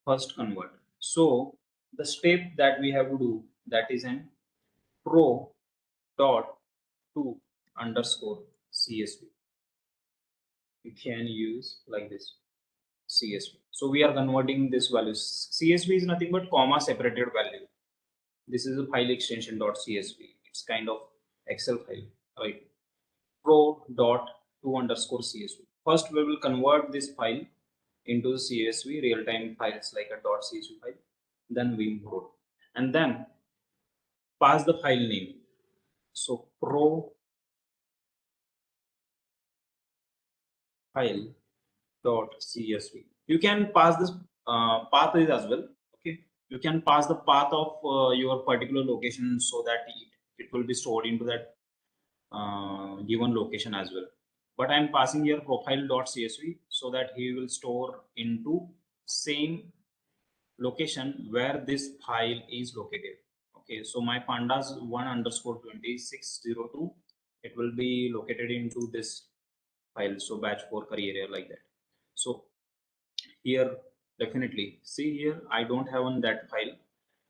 first convert. So the step that we have to do, that is an pro dot to underscore CSV. You can use like this CSV. So we are converting this values. CSV is nothing but comma separated value. This is a file extension .csv. It's kind of Excel file, right? Pro dot to underscore CSV. First, we will convert this file into the CSV real-time files like a .csv file. Then we import and then pass the file name. So pro file dot csv. You can pass this path as well. Okay, you can pass the path of your particular location so that it will be stored into that given location as well. But I'm passing here profile.csv so that he will store into same location where this file is located. Okay, so my pandas 1 underscore 2602, it will be located into this file. So batch 4 career area like that. So here definitely see here I don't have on that file,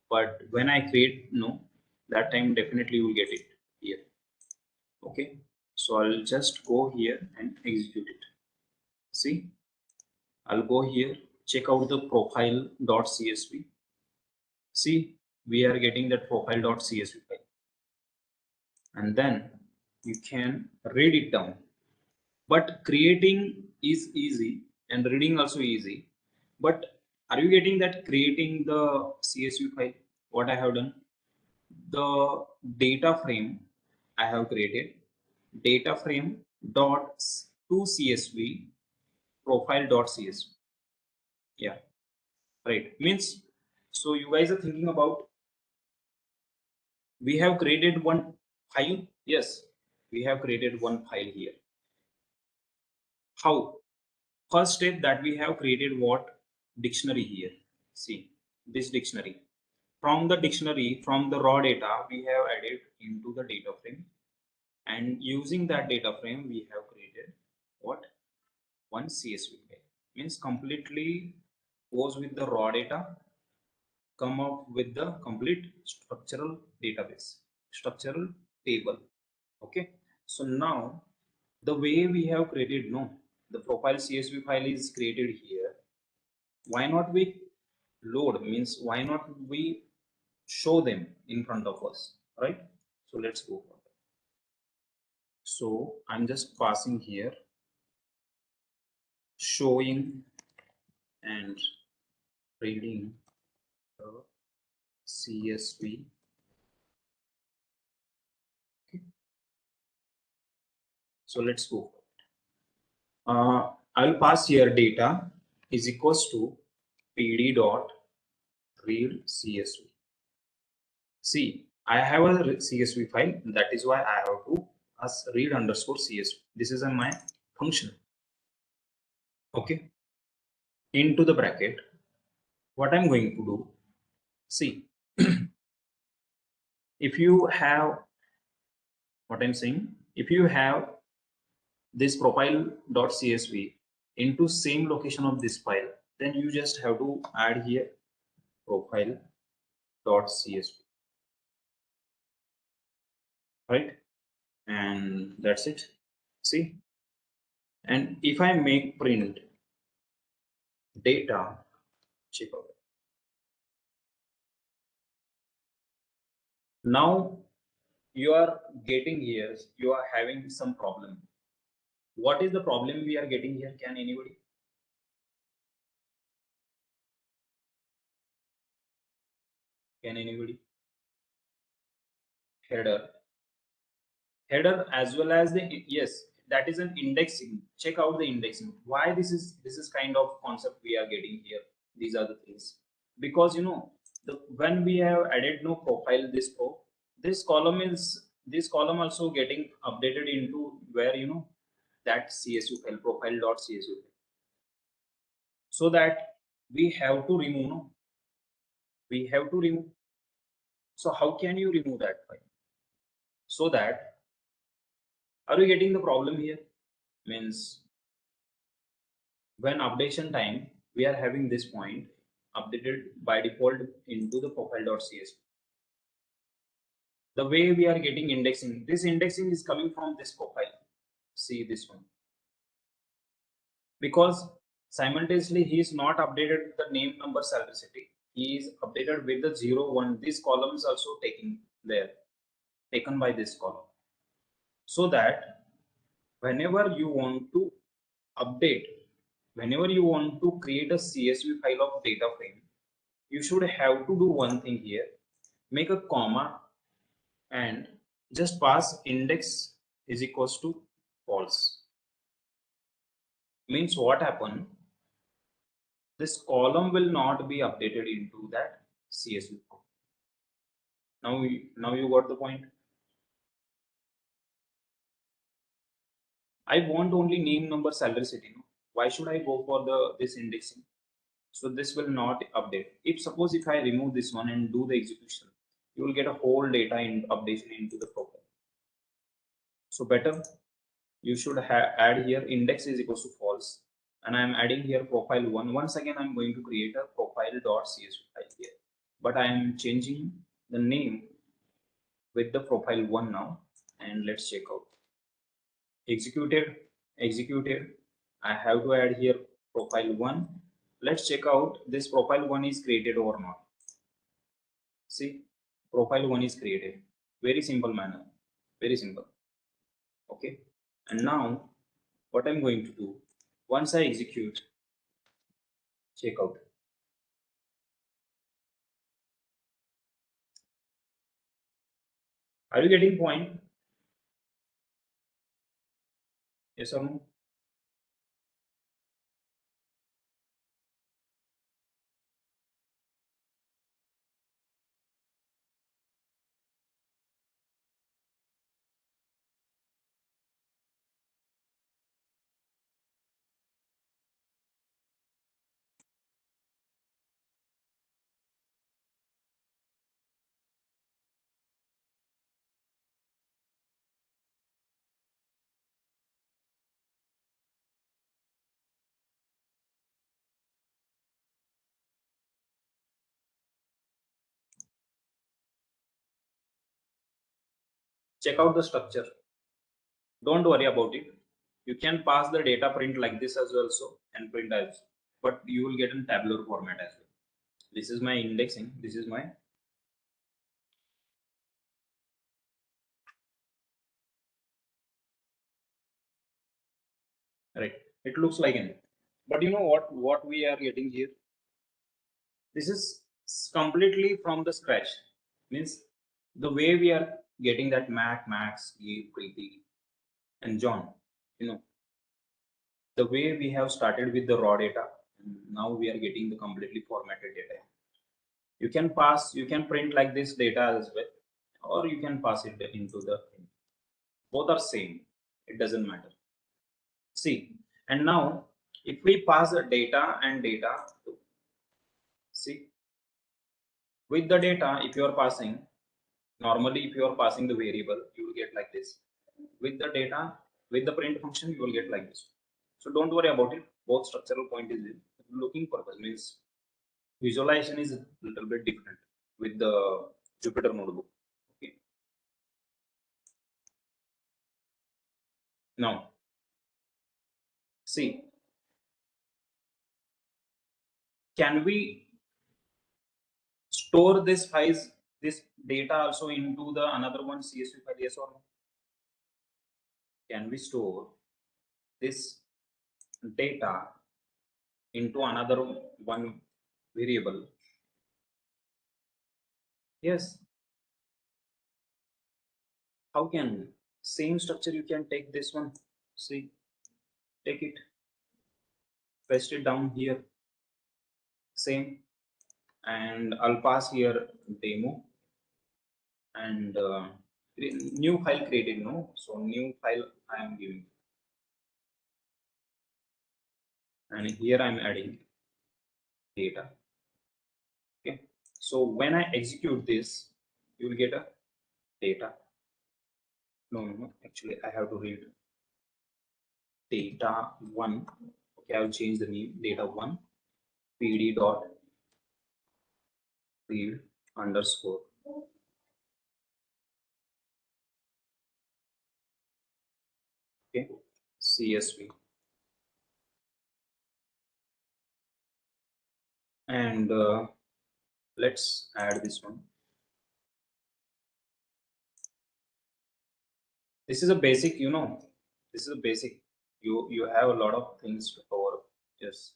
but when I create no, that time definitely you will get it here. Okay, so I'll just go here and execute it. See, I'll go here, check out the profile.csv. See, we are getting that profile.csv file, and then you can read it down. But creating is easy and reading also easy. But are you getting that creating the CSV file? What I have done, the data frame I have created, data frame dot to CSV profile dot CSV. Yeah, right. Means so you guys are thinking about we have created one file. Yes, we have created one file here. How? First step that we have created what dictionary here. See this dictionary. From the dictionary, from the raw data, we have added into the data frame, and using that data frame, we have created what one CSV file. Means completely goes with the raw data, come up with the complete structural database. structural table. Okay, so now the way we have created, no, the profile CSV file is created here. Why not we load, means why not we show them in front of us, right? So let's go for that. So I'm just passing here showing and reading the CSV. Okay. So let's go. I'll pass here data is equals to pd dot read CSV. See, I have a CSV file. That is why I have to as read underscore CSV. This is my function. Okay. Into the bracket, what I'm going to do, see, if you have what I'm saying, if you have this profile.csv into same location of this file, then you just have to add here profile.csv, right? And that's it. See, and if I make print data, check out. Now you are getting here, you are having some problem. What is the problem we are getting here? Can anybody? Can anybody? Header. Header as well as the, yes, that is an indexing. Check out the indexing. Why this is kind of concept we are getting here. These are the things, because when we have added no profile, this column is, this column also getting updated into where that CSV file profile.csv, so that we have to remove, no, we have to remove. So how can you remove that file? So that, are you getting the problem here? Means when updation time, we are having this point updated by default into the profile.csv. The way we are getting indexing, this indexing is coming from this profile. See this one, because simultaneously he is not updated the name, number, salary, city. He is updated with the 0 1. This column is also taken there, taken by this column, so that whenever you want to update, whenever you want to create a CSV file of data frame, you should have to do one thing here. Make a comma and just pass index is equals to false. Means what happen? This column will not be updated into that CSV file. Now you got the point. I want only name, number, salary, city. No? Why should I go for this indexing? So this will not update. If suppose if I remove this one and do the execution, you will get a whole data in updation into the profile. So better you should add here index is equals to false, and I'm adding here profile one. Once again, I'm going to create a profile.csv file here, but I am changing the name with the profile one now. And let's check out. Executed. I have to add here profile one. Let's check out this profile one is created or not. See, profile one is created. Very simple manner. Very simple. Okay. And now what I'm going to do, once I execute, check out. Are you getting point? Yes or no? check out the structure. Don't worry about it. You can pass the data print like this as well, so and print as, but you will get in tabular format as well. This is my indexing. This is my right. It looks like an, but you know what we are getting here. This is completely from the scratch. Means the way we are getting that Mac, Max, Gabe, Preeti, and John. You know the way we have started with the raw data. Now we are getting the completely formatted data. You can pass, you can print like this data as well, or you can pass it into the, both are same, it doesn't matter. See, and now if we pass the data and data, see, with the data, if you are passing, normally if you are passing the variable, you will get like this. With the data, with the print function, you will get like this. So don't worry about it. Both structural point is looking purpose, means visualization is a little bit different with the Jupyter notebook. Okay. Now, see, can we store this files, this data also into the another one CSV file? Yes or no? Can we store this data into another one variable? Yes. How can same structure you can take this one? See, take it, paste it down here, same, and I'll pass here demo and new file created. No, so new file I am giving, and here I'm adding data. Okay, so when I execute this, you will get a data. No, actually I have to read data one. Okay, I'll change the name, data one pd dot read underscore. Okay, CSV, and let's add this one. This is a basic, you know, this is a basic. You have a lot of things to cover. Yes.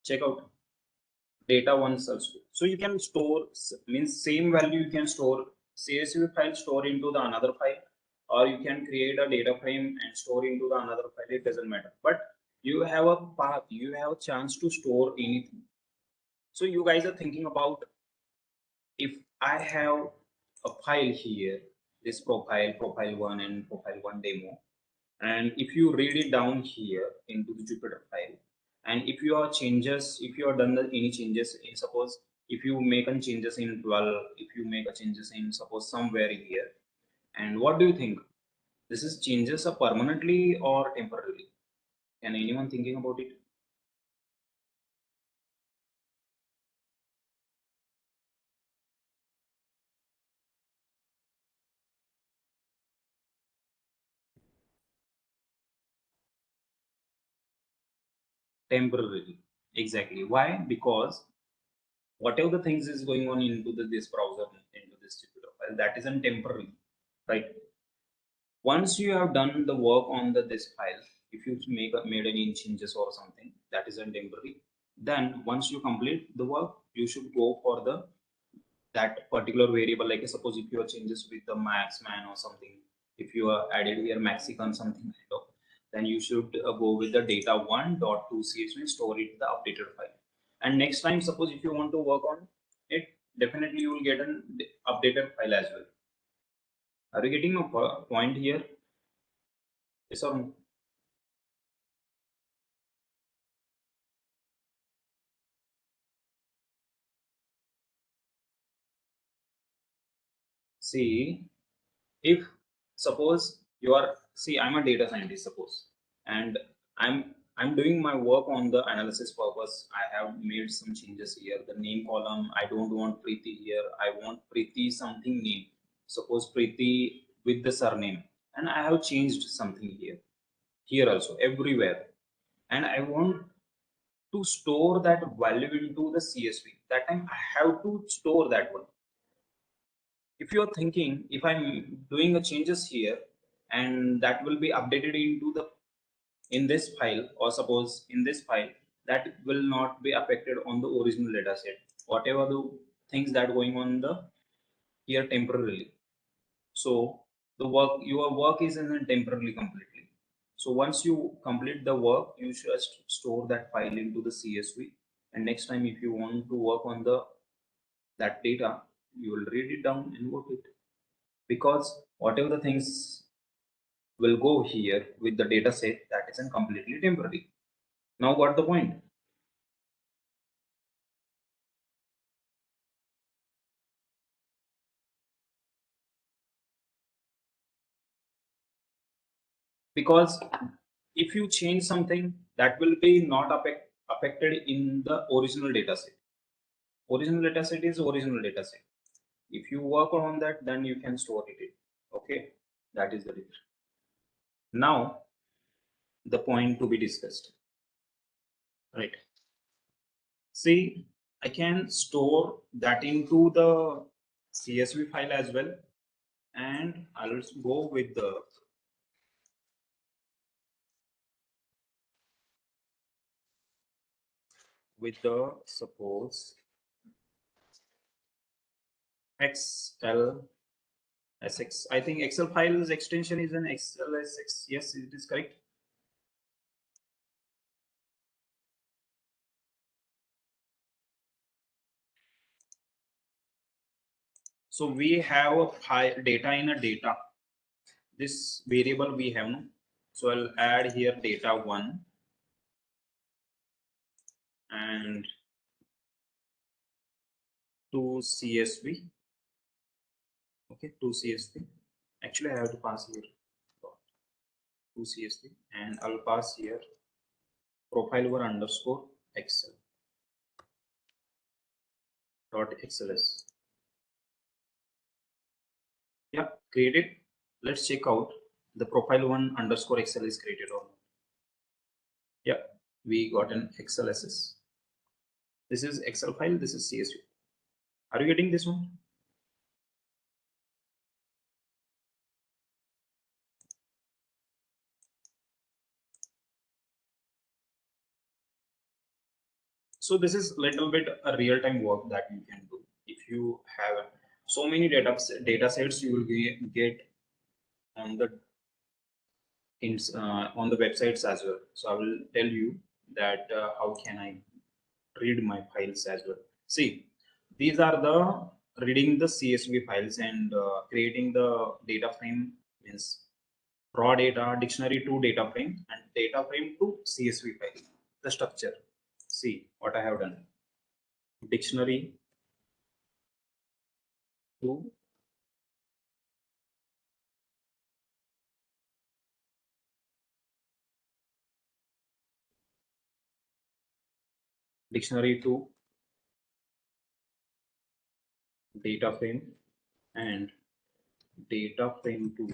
Check out data one search. So you can store, means same value you can store CSV file, store into the another file, or you can create a data frame and store into the another file. It doesn't matter. But you have a path, you have a chance to store anything. So you guys are thinking about, if I have a file here, this profile one and profile one demo, and if you read it down here into the Jupyter file, and if you are changes, if you are done any changes in, suppose if you make a changes in 12, if you make a changes in suppose somewhere here, and what do you think, this is changes are permanently or temporarily? Can anyone thinking about it? Temporarily, exactly. Why? Because whatever the things is going on into this browser, into this Jupyter file, that is isn't temporary, right? Once you have done the work on this file, if you made any changes or something, that is isn't temporary. Then once you complete the work, you should go for the that particular variable. Like suppose if you are changes with the max man or something, if you are added here mexican something kind of, then you should go with the data one dot to csv, store it in the updated file. And next time, suppose if you want to work on it, definitely you will get an updated file as well. Are you getting a point here? Yes or no? See, if suppose you are, see, I'm a data scientist, suppose, and I'm doing my work on the analysis purpose. I have made some changes here. The name column, I don't want Preeti here. I want Preeti something name. Suppose Preeti with the surname, and I have changed something here. Here also, everywhere, and I want to store that value into the CSV. That time I have to store that one. If you're thinking, if I'm doing a changes here, and that will be updated into the in this file, or suppose in this file, that will not be affected on the original data set. Whatever the things that going on the here temporarily. So the work, your work is in a temporarily completely. So once you complete the work, you should store that file into the CSV. And next time, if you want to work on the that data, you will read it down and work it. Because whatever the things will go here with the data set, that is completely temporary. Now got the point? Because if you change something, that will be not affected in the original data set. Original data set is original data set. If you work on that, then you can store it. Okay, that is the difference. Now the point to be discussed, right? See, I can store that into the CSV file as well, and I'll go with the suppose XL SX. I think Excel files extension is an XLSX. Yes, it is correct. So we have a file data in a data. This variable we have no. So I'll add here data one and to CSV. Okay, to CSV. Actually, I have to pass here to CSV, and I'll pass here profile one underscore Excel dot XLS. Yeah, created. Let's check out the profile one underscore Excel is created or not. Yeah, we got an XLSS. This is Excel file. This is CSV. Are you getting this one? So this is little bit a real-time work that you can do. If you have so many data sets, you will get on the on the websites as well. So I will tell you that how can I read my files as well. See, these are the reading the CSV files and creating the data frame, means raw data, dictionary to data frame, and data frame to CSV file. The structure. See what I have done. Dictionary to dictionary to data frame and data frame to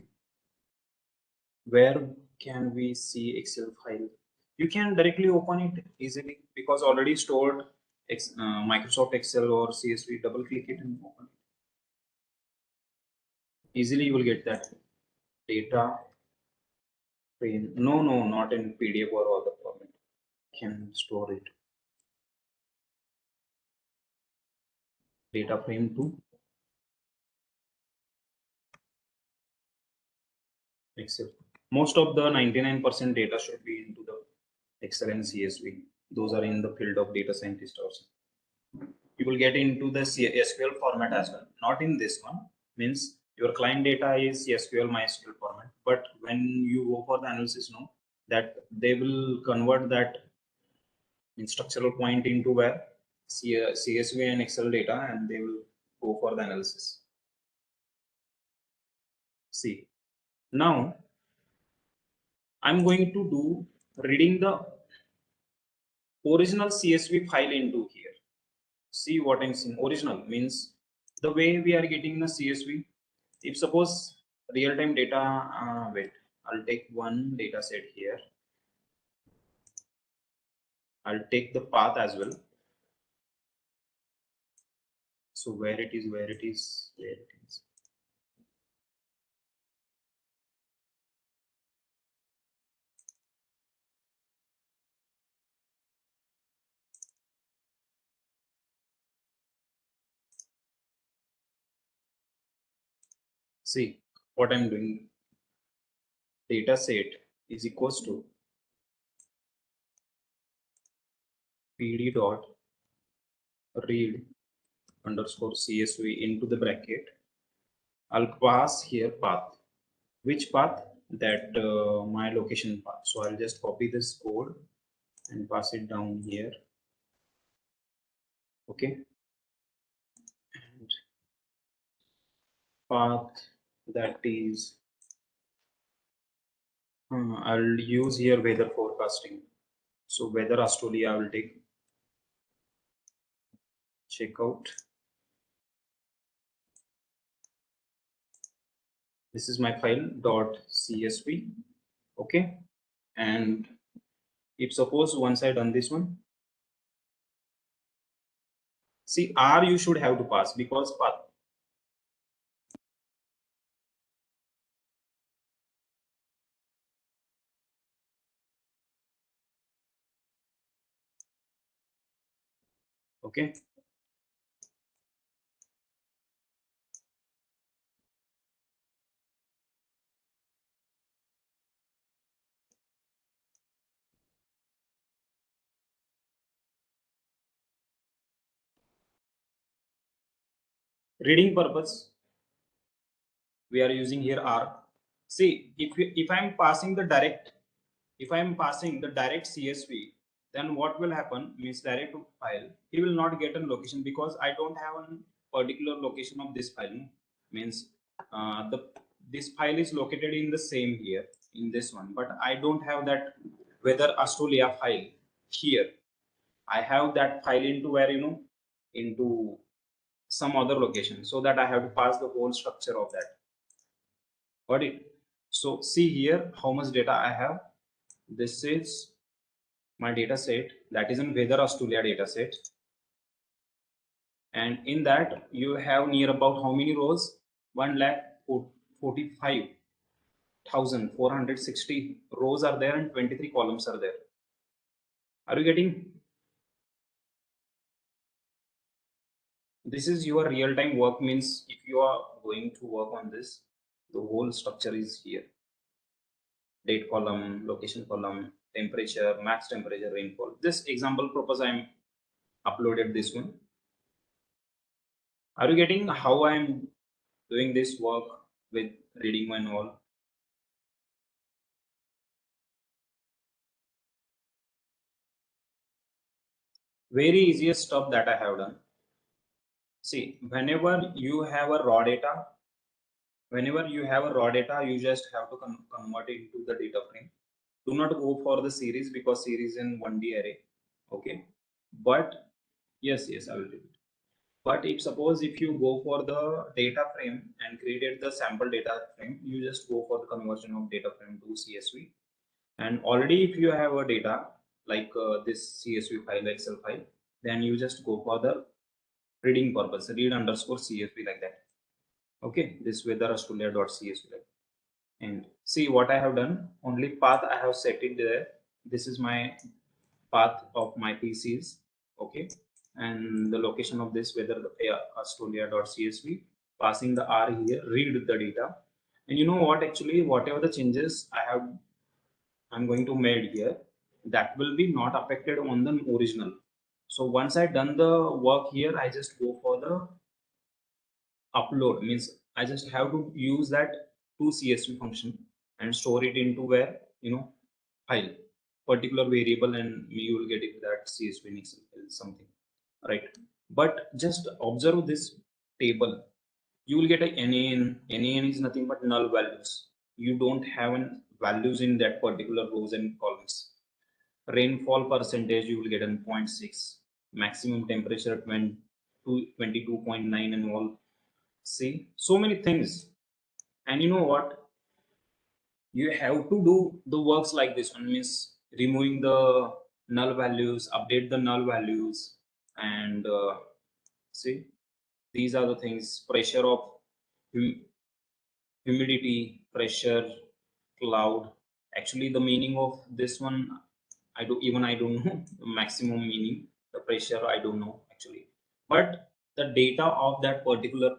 where can we see Excel file. You can directly open it easily because already stored Microsoft Excel or CSV. Double click it and open it. Easily you will get that data frame. No, no, not in PDF or other format. Can store it. Data frame to Excel. Most of the 99% data should be into the Excel and CSV. Those are in the field of data scientist also. You will get into the SQL format as well. Not in this one, means your client data is SQL MySQL format. But when you go for the analysis, no, that they will convert that structural point into where CSV and Excel data, and they will go for the analysis. See, now I'm going to do reading the original CSV file into here. See what I'm saying? Original means the way we are getting the CSV. If suppose real-time data, wait, I'll take one data set here. I'll take the path as well. So where it is, where it is, where it is. See what I'm doing. Data set is equals to pd dot read underscore CSV into the bracket. I'll pass here path. Which path? That my location path. So I'll just copy this code and pass it down here. Okay. And path that is I'll use here weather forecasting. So weather Australia I will take. Check out. This is my file .csv. Okay. And if suppose once I done this one, see R you should have to pass because path. Okay. Reading purpose we are using here R. See if I'm passing the direct, if I'm passing the direct CSV, then what will happen means direct to file, he will not get a location because I don't have a particular location of this file. Means the this file is located in the same here in this one, but I don't have that weather Australia file here. I have that file into where into some other location, so that I have to pass the whole structure of that. Got it? So see here how much data I have. This is my data set, that is in weather Australia data set, and in that you have near about how many rows? 1,45,460 rows are there and 23 columns are there. Are you getting? This is your real-time work. Means if you are going to work on this, the whole structure is here. Date column, location column, temperature, max temperature, rainfall. This example purpose I am uploaded this one. Are you getting how I am doing this work with reading manual? Very easiest stuff that I have done. See, whenever you have a raw data, you just have to convert it into the data frame. Do not go for the series because series in 1D array. Okay. But yes, I will do it. But if suppose if you go for the data frame and created the sample data frame, you just go for the conversion of data frame to CSV. And already if you have a data like this CSV file, Excel file, then you just go for the reading purpose, read underscore CSV like that. Okay, this weather Australia.csv like. And see what I have done, only path I have set it there. This is my path of my PCs. Okay, and the location of this weather Australia.csv, passing the R here, read the data. And you know what, actually whatever the changes I'm going to made here, that will be not affected on the original. So once I done the work here, I just go for the upload. Means I just have to use that to CSV function and store it into where file particular variable, and you will get it that CSV in Excel something, right? But just observe this table. You will get a NaN. NaN is nothing but null values. You don't have an values in that particular rows and columns. Rainfall percentage you will get in 0.6, maximum temperature 22.9 and all. See, so many things. And you know what, you have to do the works like this one, means removing the null values, update the null values, and see, these are the things: pressure of hum- humidity, pressure, cloud. Actually, the meaning of this one, I don't know the maximum meaning. The pressure I don't know actually, but the data of that particular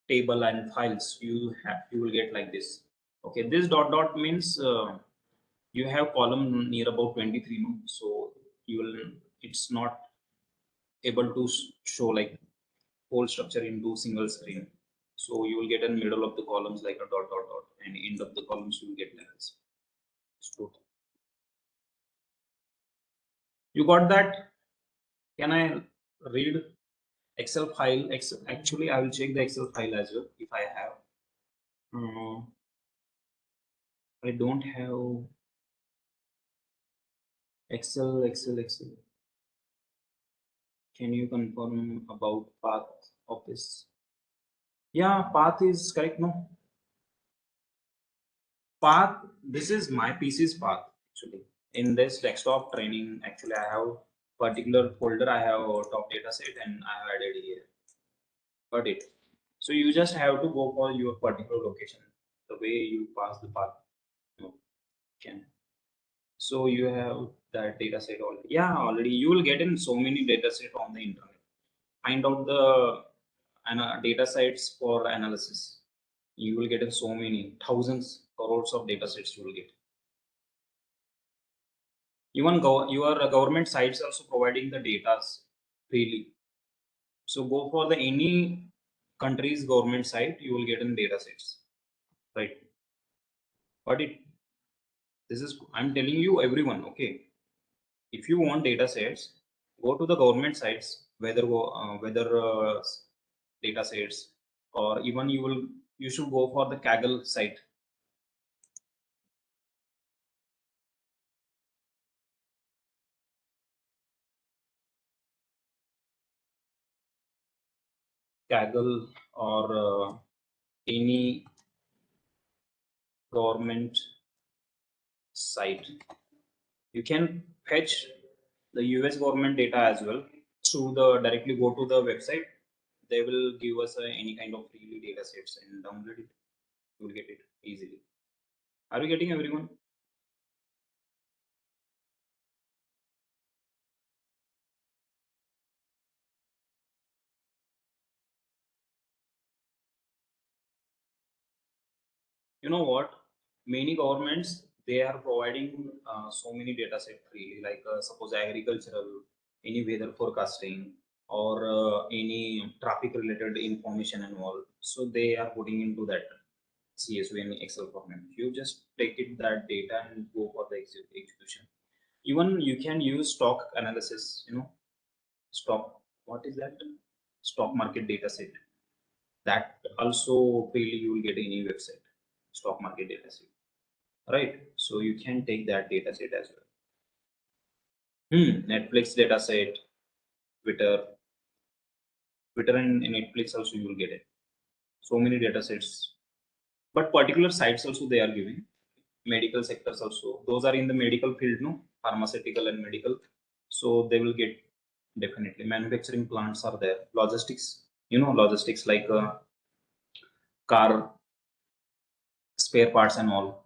table and files you will get like this. Okay, this dot dot means you have column near about 23, no? So you will, it's not able to show like whole structure into single screen. So you will get in middle of the columns like a dot dot dot, and end of the columns you will get like this. So you got that? Can I read Excel file? Excel, actually, I will check the Excel file as well if I have. Uh, I don't have Excel. Can you confirm about path of this? Yeah, path is correct. No, path. This is my PC's path actually. In this desktop training, actually, I have particular folder. I have a top data set and I have added here. Got it. So you just have to go for your particular location. The way you pass the path. No, can. So you have that data set already. Yeah, already you will get in so many data set on the internet. Find out the data sets for analysis. You will get in so many thousands, crores of data sets you will get. Even your government sites also providing the data freely. So go for the any country's government site, you will get in data sets, right? But this is, I'm telling you everyone, okay. If you want data sets, go to the government sites, whether data sets, or even you should go for the Kaggle site. Kaggle or any government site. You can fetch the US government data as well. So directly go to the website. They will give us any kind of free data sets and download it. You will get it easily. Are you getting everyone? You know what? Many governments, they are providing so many data set freely, like suppose agricultural, any weather forecasting, or any traffic related information and all. So they are putting into that CSV and Excel format. You just take it that data and go for the execution. Even you can use stock analysis, stock, what is that? Stock market data set. That also freely you will get any website, stock market data set, right? So you can take that data set as well. Netflix data set, Twitter, Twitter and Netflix also you will get it. So many data sets, but particular sites also they are giving. Medical sectors also, those are in the medical field, no, pharmaceutical and medical. So they will get definitely. Manufacturing plants are there. Logistics, logistics like car spare parts and all.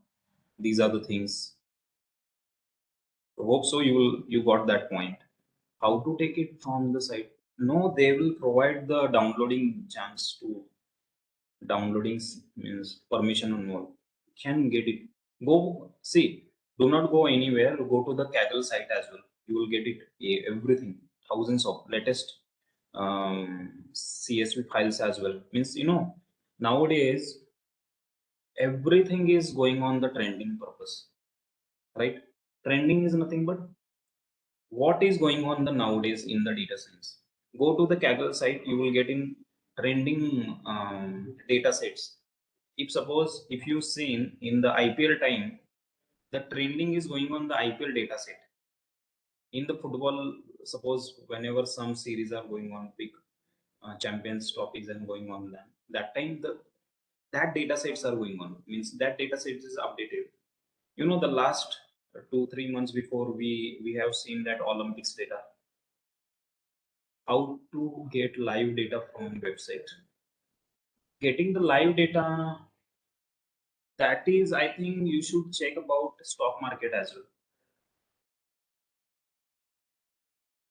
These are the things. Hope so you got that point. How to take it from the site? No, they will provide the downloading chance to downloading means permission and all. Can get it. Go see. Do not go anywhere. Go to the Kaggle site as well. You will get it everything. Thousands of latest CSV files as well. Means nowadays everything is going on the trending purpose, right? Trending is nothing but what is going on the nowadays in the data science. Go to the Kaggle site, you will get in trending data sets. If suppose if you seen in the IPL time, The trending is going on the IPL data set. In the football, suppose whenever some series are going on, big champions topics and going on, then that time that data sets are going on, means that data set is updated. The last 2 3 months before, we have seen that Olympics data, how to get live data from website. Getting the live data, that is, I think you should check about stock market as well.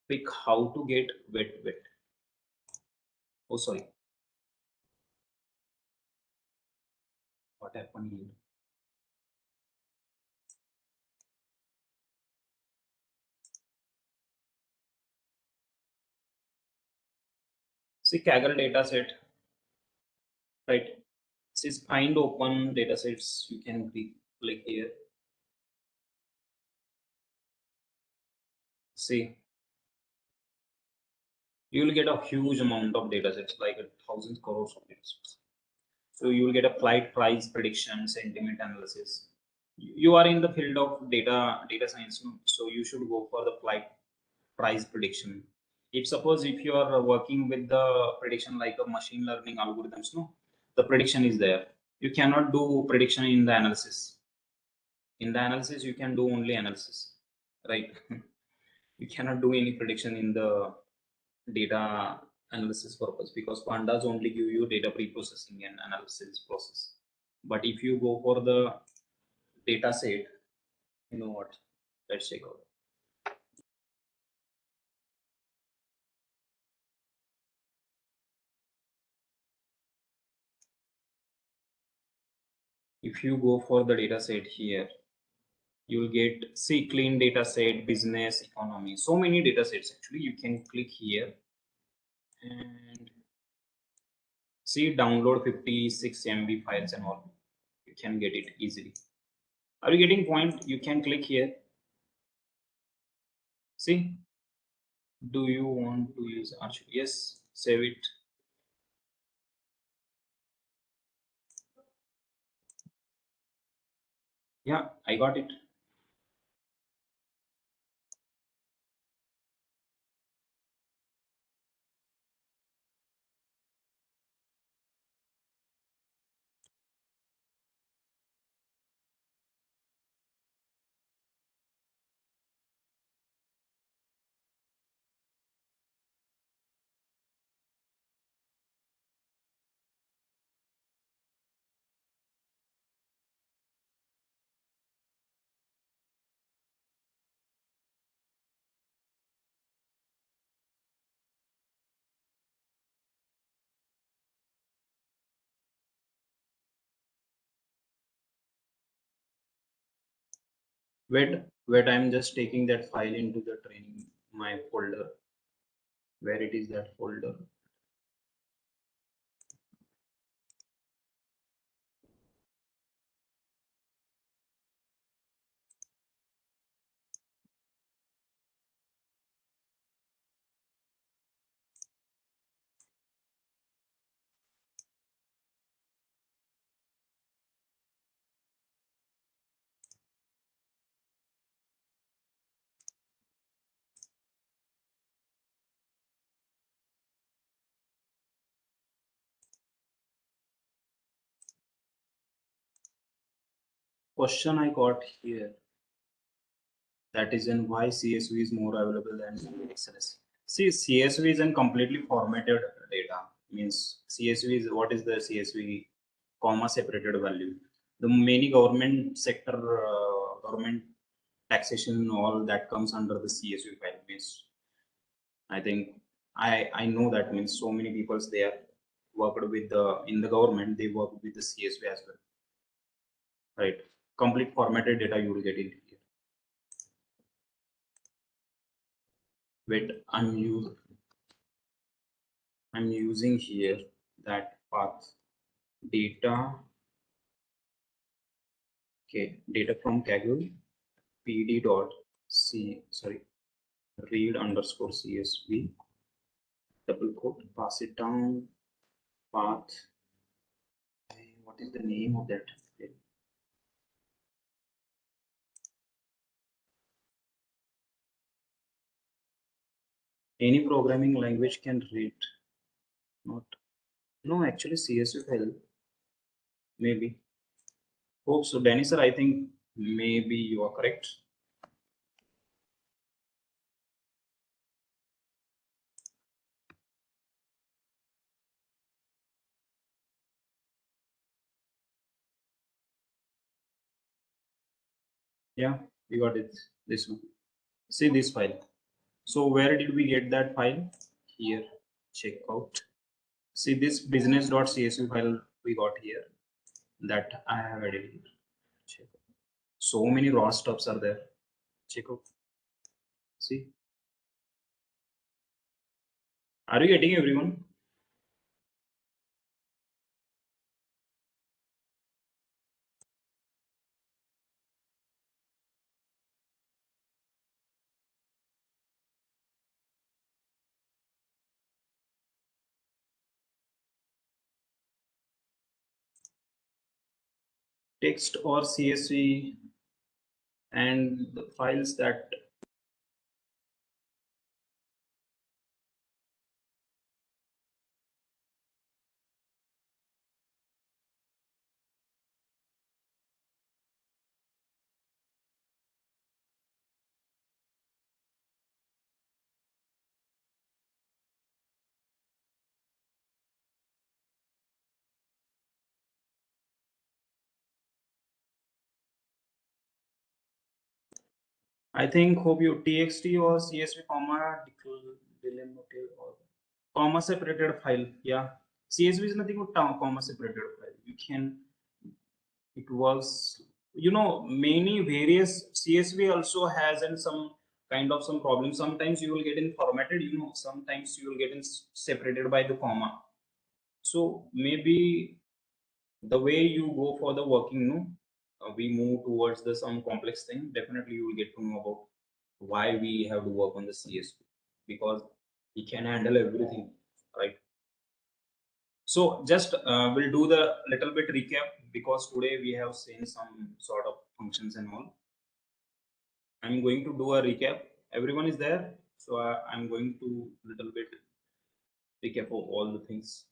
Pick how to get wet. Oh, sorry, what happened here? See, Kaggle data set, right? This is find open data sets. You can click here. See, you will get a huge amount of data sets, like a thousand crores of data sets. So you will get a flight price prediction, sentiment analysis. You are in the field of data science, no? So you should go for the flight price prediction. If suppose if you are working with the prediction like a machine learning algorithms, no, the prediction is there. You cannot do prediction in the analysis. In the analysis, you can do only analysis, right? You cannot do any prediction in the data analysis purpose, because pandas only give you data pre-processing and analysis process. But if you go for the data set, you know what? Let's check out. If you go for the data set here, you'll get, see, clean data set, business, economy, so many data sets. Actually, you can click here and see, download 56 MB files and all. You can get it easily. Are you getting point? You can click here. See, do you want to use archive? Yes, save it. Yeah, I got it. Wait, I'm just taking that file into the training, my folder. Where it is, that folder? Question I got here. That is in why CSV is more available than XLS. See, CSV is in completely formatted data. Means CSV is, what is the CSV? Comma separated value. The many government sector, government taxation, all that comes under the CSV file. Means I think I know that, means so many people they are worked with the in the government, they work with the CSV as well, right? Complete formatted data you will get in here. Wait, I'm using here that path data. Okay, data from Kaggle pd dot c, sorry, read underscore csv, double quote, pass it down, path. What is the name of that? Okay. Any programming language can read. Not. No, actually CSV file. Maybe. Hope so. Danny sir, I think maybe you are correct. Yeah, we got it. This one. See this file. So where did we get that file? Here. Check out. See this business.csv file we got here that I have added here. Check out. So many raw stuffs are there. Check out. See. Are you getting everyone? Text or CSV and the files that I think hope you TXT or CSV delimited or comma separated file. Yeah, CSV is nothing but comma separated file. You can it works. You know, many various CSV also has and some kind of some problem. Sometimes you will get in formatted. You know, sometimes you will get in separated by the comma. So maybe the way you go for the working, no, we move towards the some complex thing. Definitely, you will get to know about why we have to work on the CSV because he can handle everything, right? So just we'll do the little bit recap because today we have seen some sort of functions and all. I'm going to do a recap. Everyone is there, so I'm going to little bit recap of all the things.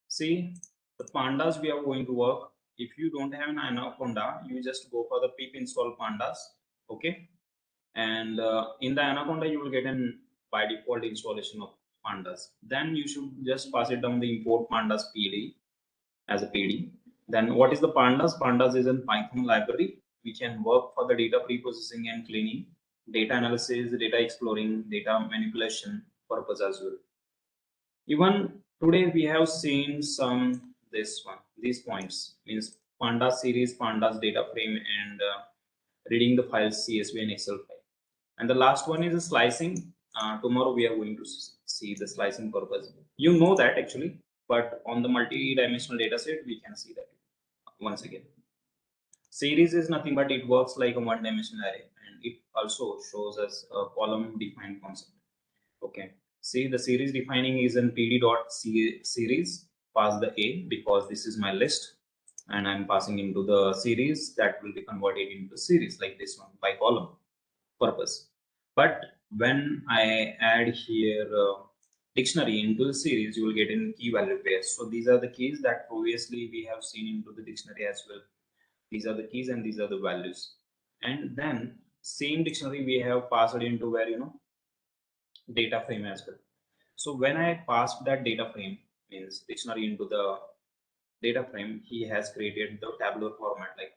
See, the pandas we are going to work. If you don't have an anaconda, you just go for the pip install pandas. Okay, and in the anaconda you will get an by default installation of pandas. Then you should just pass it down the import pandas pd as a pd. Then what is the pandas? Pandas is a Python library. We can work for the data pre-processing and cleaning, data analysis, data exploring, data manipulation purpose as well. Even today we have seen some this one, these points means pandas series, pandas data frame, and reading the files CSV and Excel file. And the last one is a slicing. Tomorrow we are going to see the slicing purpose. You know that actually, but on the multi-dimensional data set, we can see that once again. Series is nothing but it works like a one-dimensional array, and it also shows us a column defined concept. Okay. See, the series defining is in pd dot series. Pass the a because this is my list, and I'm passing into the series that will be converted into series like this one by column purpose. But when I add here dictionary into the series, you will get in key value pairs. So these are the keys that previously we have seen into the dictionary as well. These are the keys and these are the values. And then same dictionary we have passed into where data frame as well. So when I passed that data frame means dictionary into the data frame, he has created the tabular format like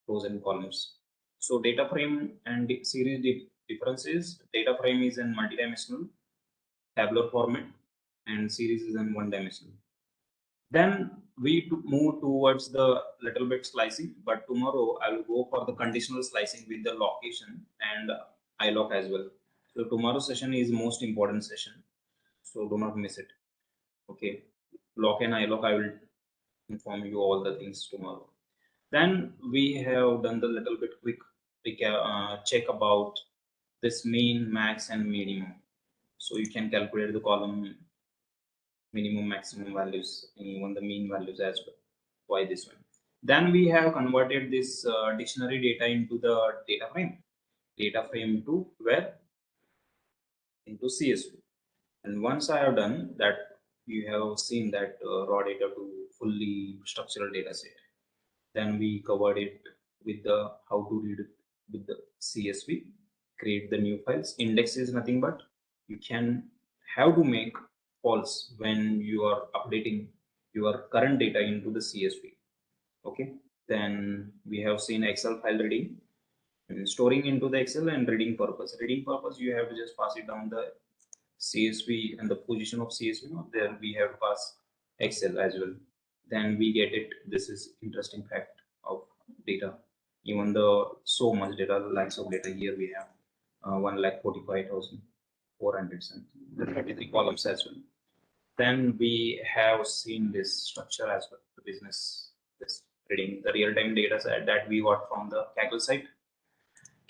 rows and columns. So data frame and series difference is data frame is in multi-dimensional tabular format and series is in one-dimensional. Then we move towards the little bit slicing, but tomorrow I will go for the conditional slicing with the location and iloc as well. So tomorrow's session is most important session, so do not miss it. Okay, lock and iloc I will inform you all the things tomorrow. Then we have done the little bit quick check about this mean, max, and minimum. So you can calculate the column minimum, maximum values, and even the mean values as well. Why this one? Then we have converted this dictionary data into the data frame. Data frame to where into CSV. And once I have done that, you have seen that raw data to fully structural data set. Then we covered it with the how to read it with the CSV, create the new files. Index is nothing but you can have to make false when you are updating your current data into the CSV. Okay. Then we have seen Excel file reading and storing into the Excel and reading purpose. Reading purpose, you have to just pass it down the CSV and the position of CSV. No? There we have to pass Excel as well. Then we get it. This is interesting fact of data. Even though so much data, lakhs of data here we have 1,45,400 something. The 33 columns as well. Then we have seen this structure as well. The business, this reading the real-time data set that we got from the Kaggle site.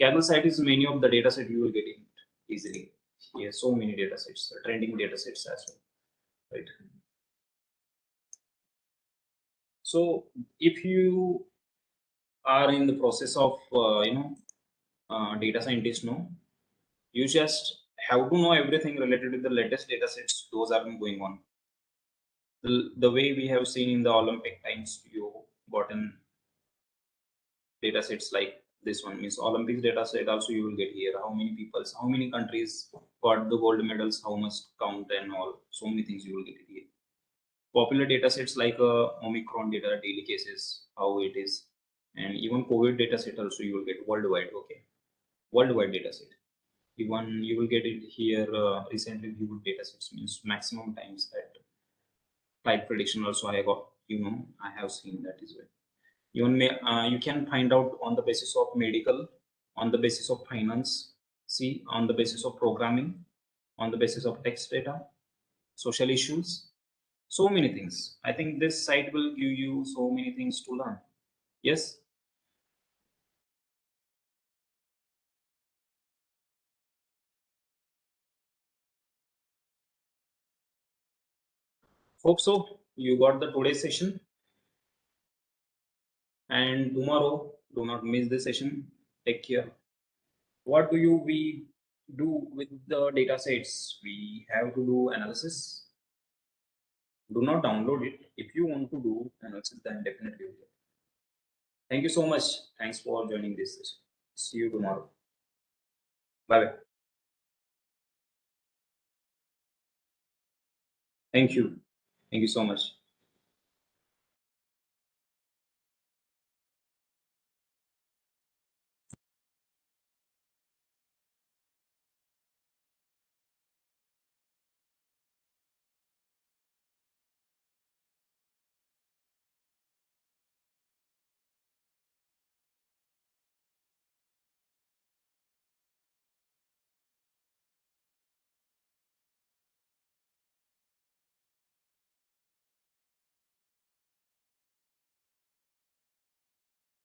Kaggle site is many of the data set you will get in easily. Here, so many data sets, trending data sets as well, right? So if you are in the process of data scientist, no, you just have to know everything related to the latest data sets. Those are going on. The way we have seen in the Olympic times, you gotten data sets like this one means Olympics data set. Also, you will get here how many people, how many countries got the gold medals, how much count, and all. So many things you will get here. Popular data sets like Omicron data, daily cases, how it is, and even COVID data set also you will get worldwide. Okay, worldwide data set. Even you will get it here recently viewed data sets means maximum times that flight prediction also I got, I have seen that as well. Even you can find out on the basis of medical, on the basis of finance, see on the basis of programming, on the basis of text data, social issues, so many things. I think this site will give you so many things to learn. Yes. Hope so. You got the today's session, and tomorrow do not miss the session. Take care. What do you we do with the data sets? We have to do analysis. Do not download it. If you want to do analysis, then definitely you can. Thank you so much. Thanks for joining this session. See you tomorrow. Bye bye. Thank you. Thank you so much.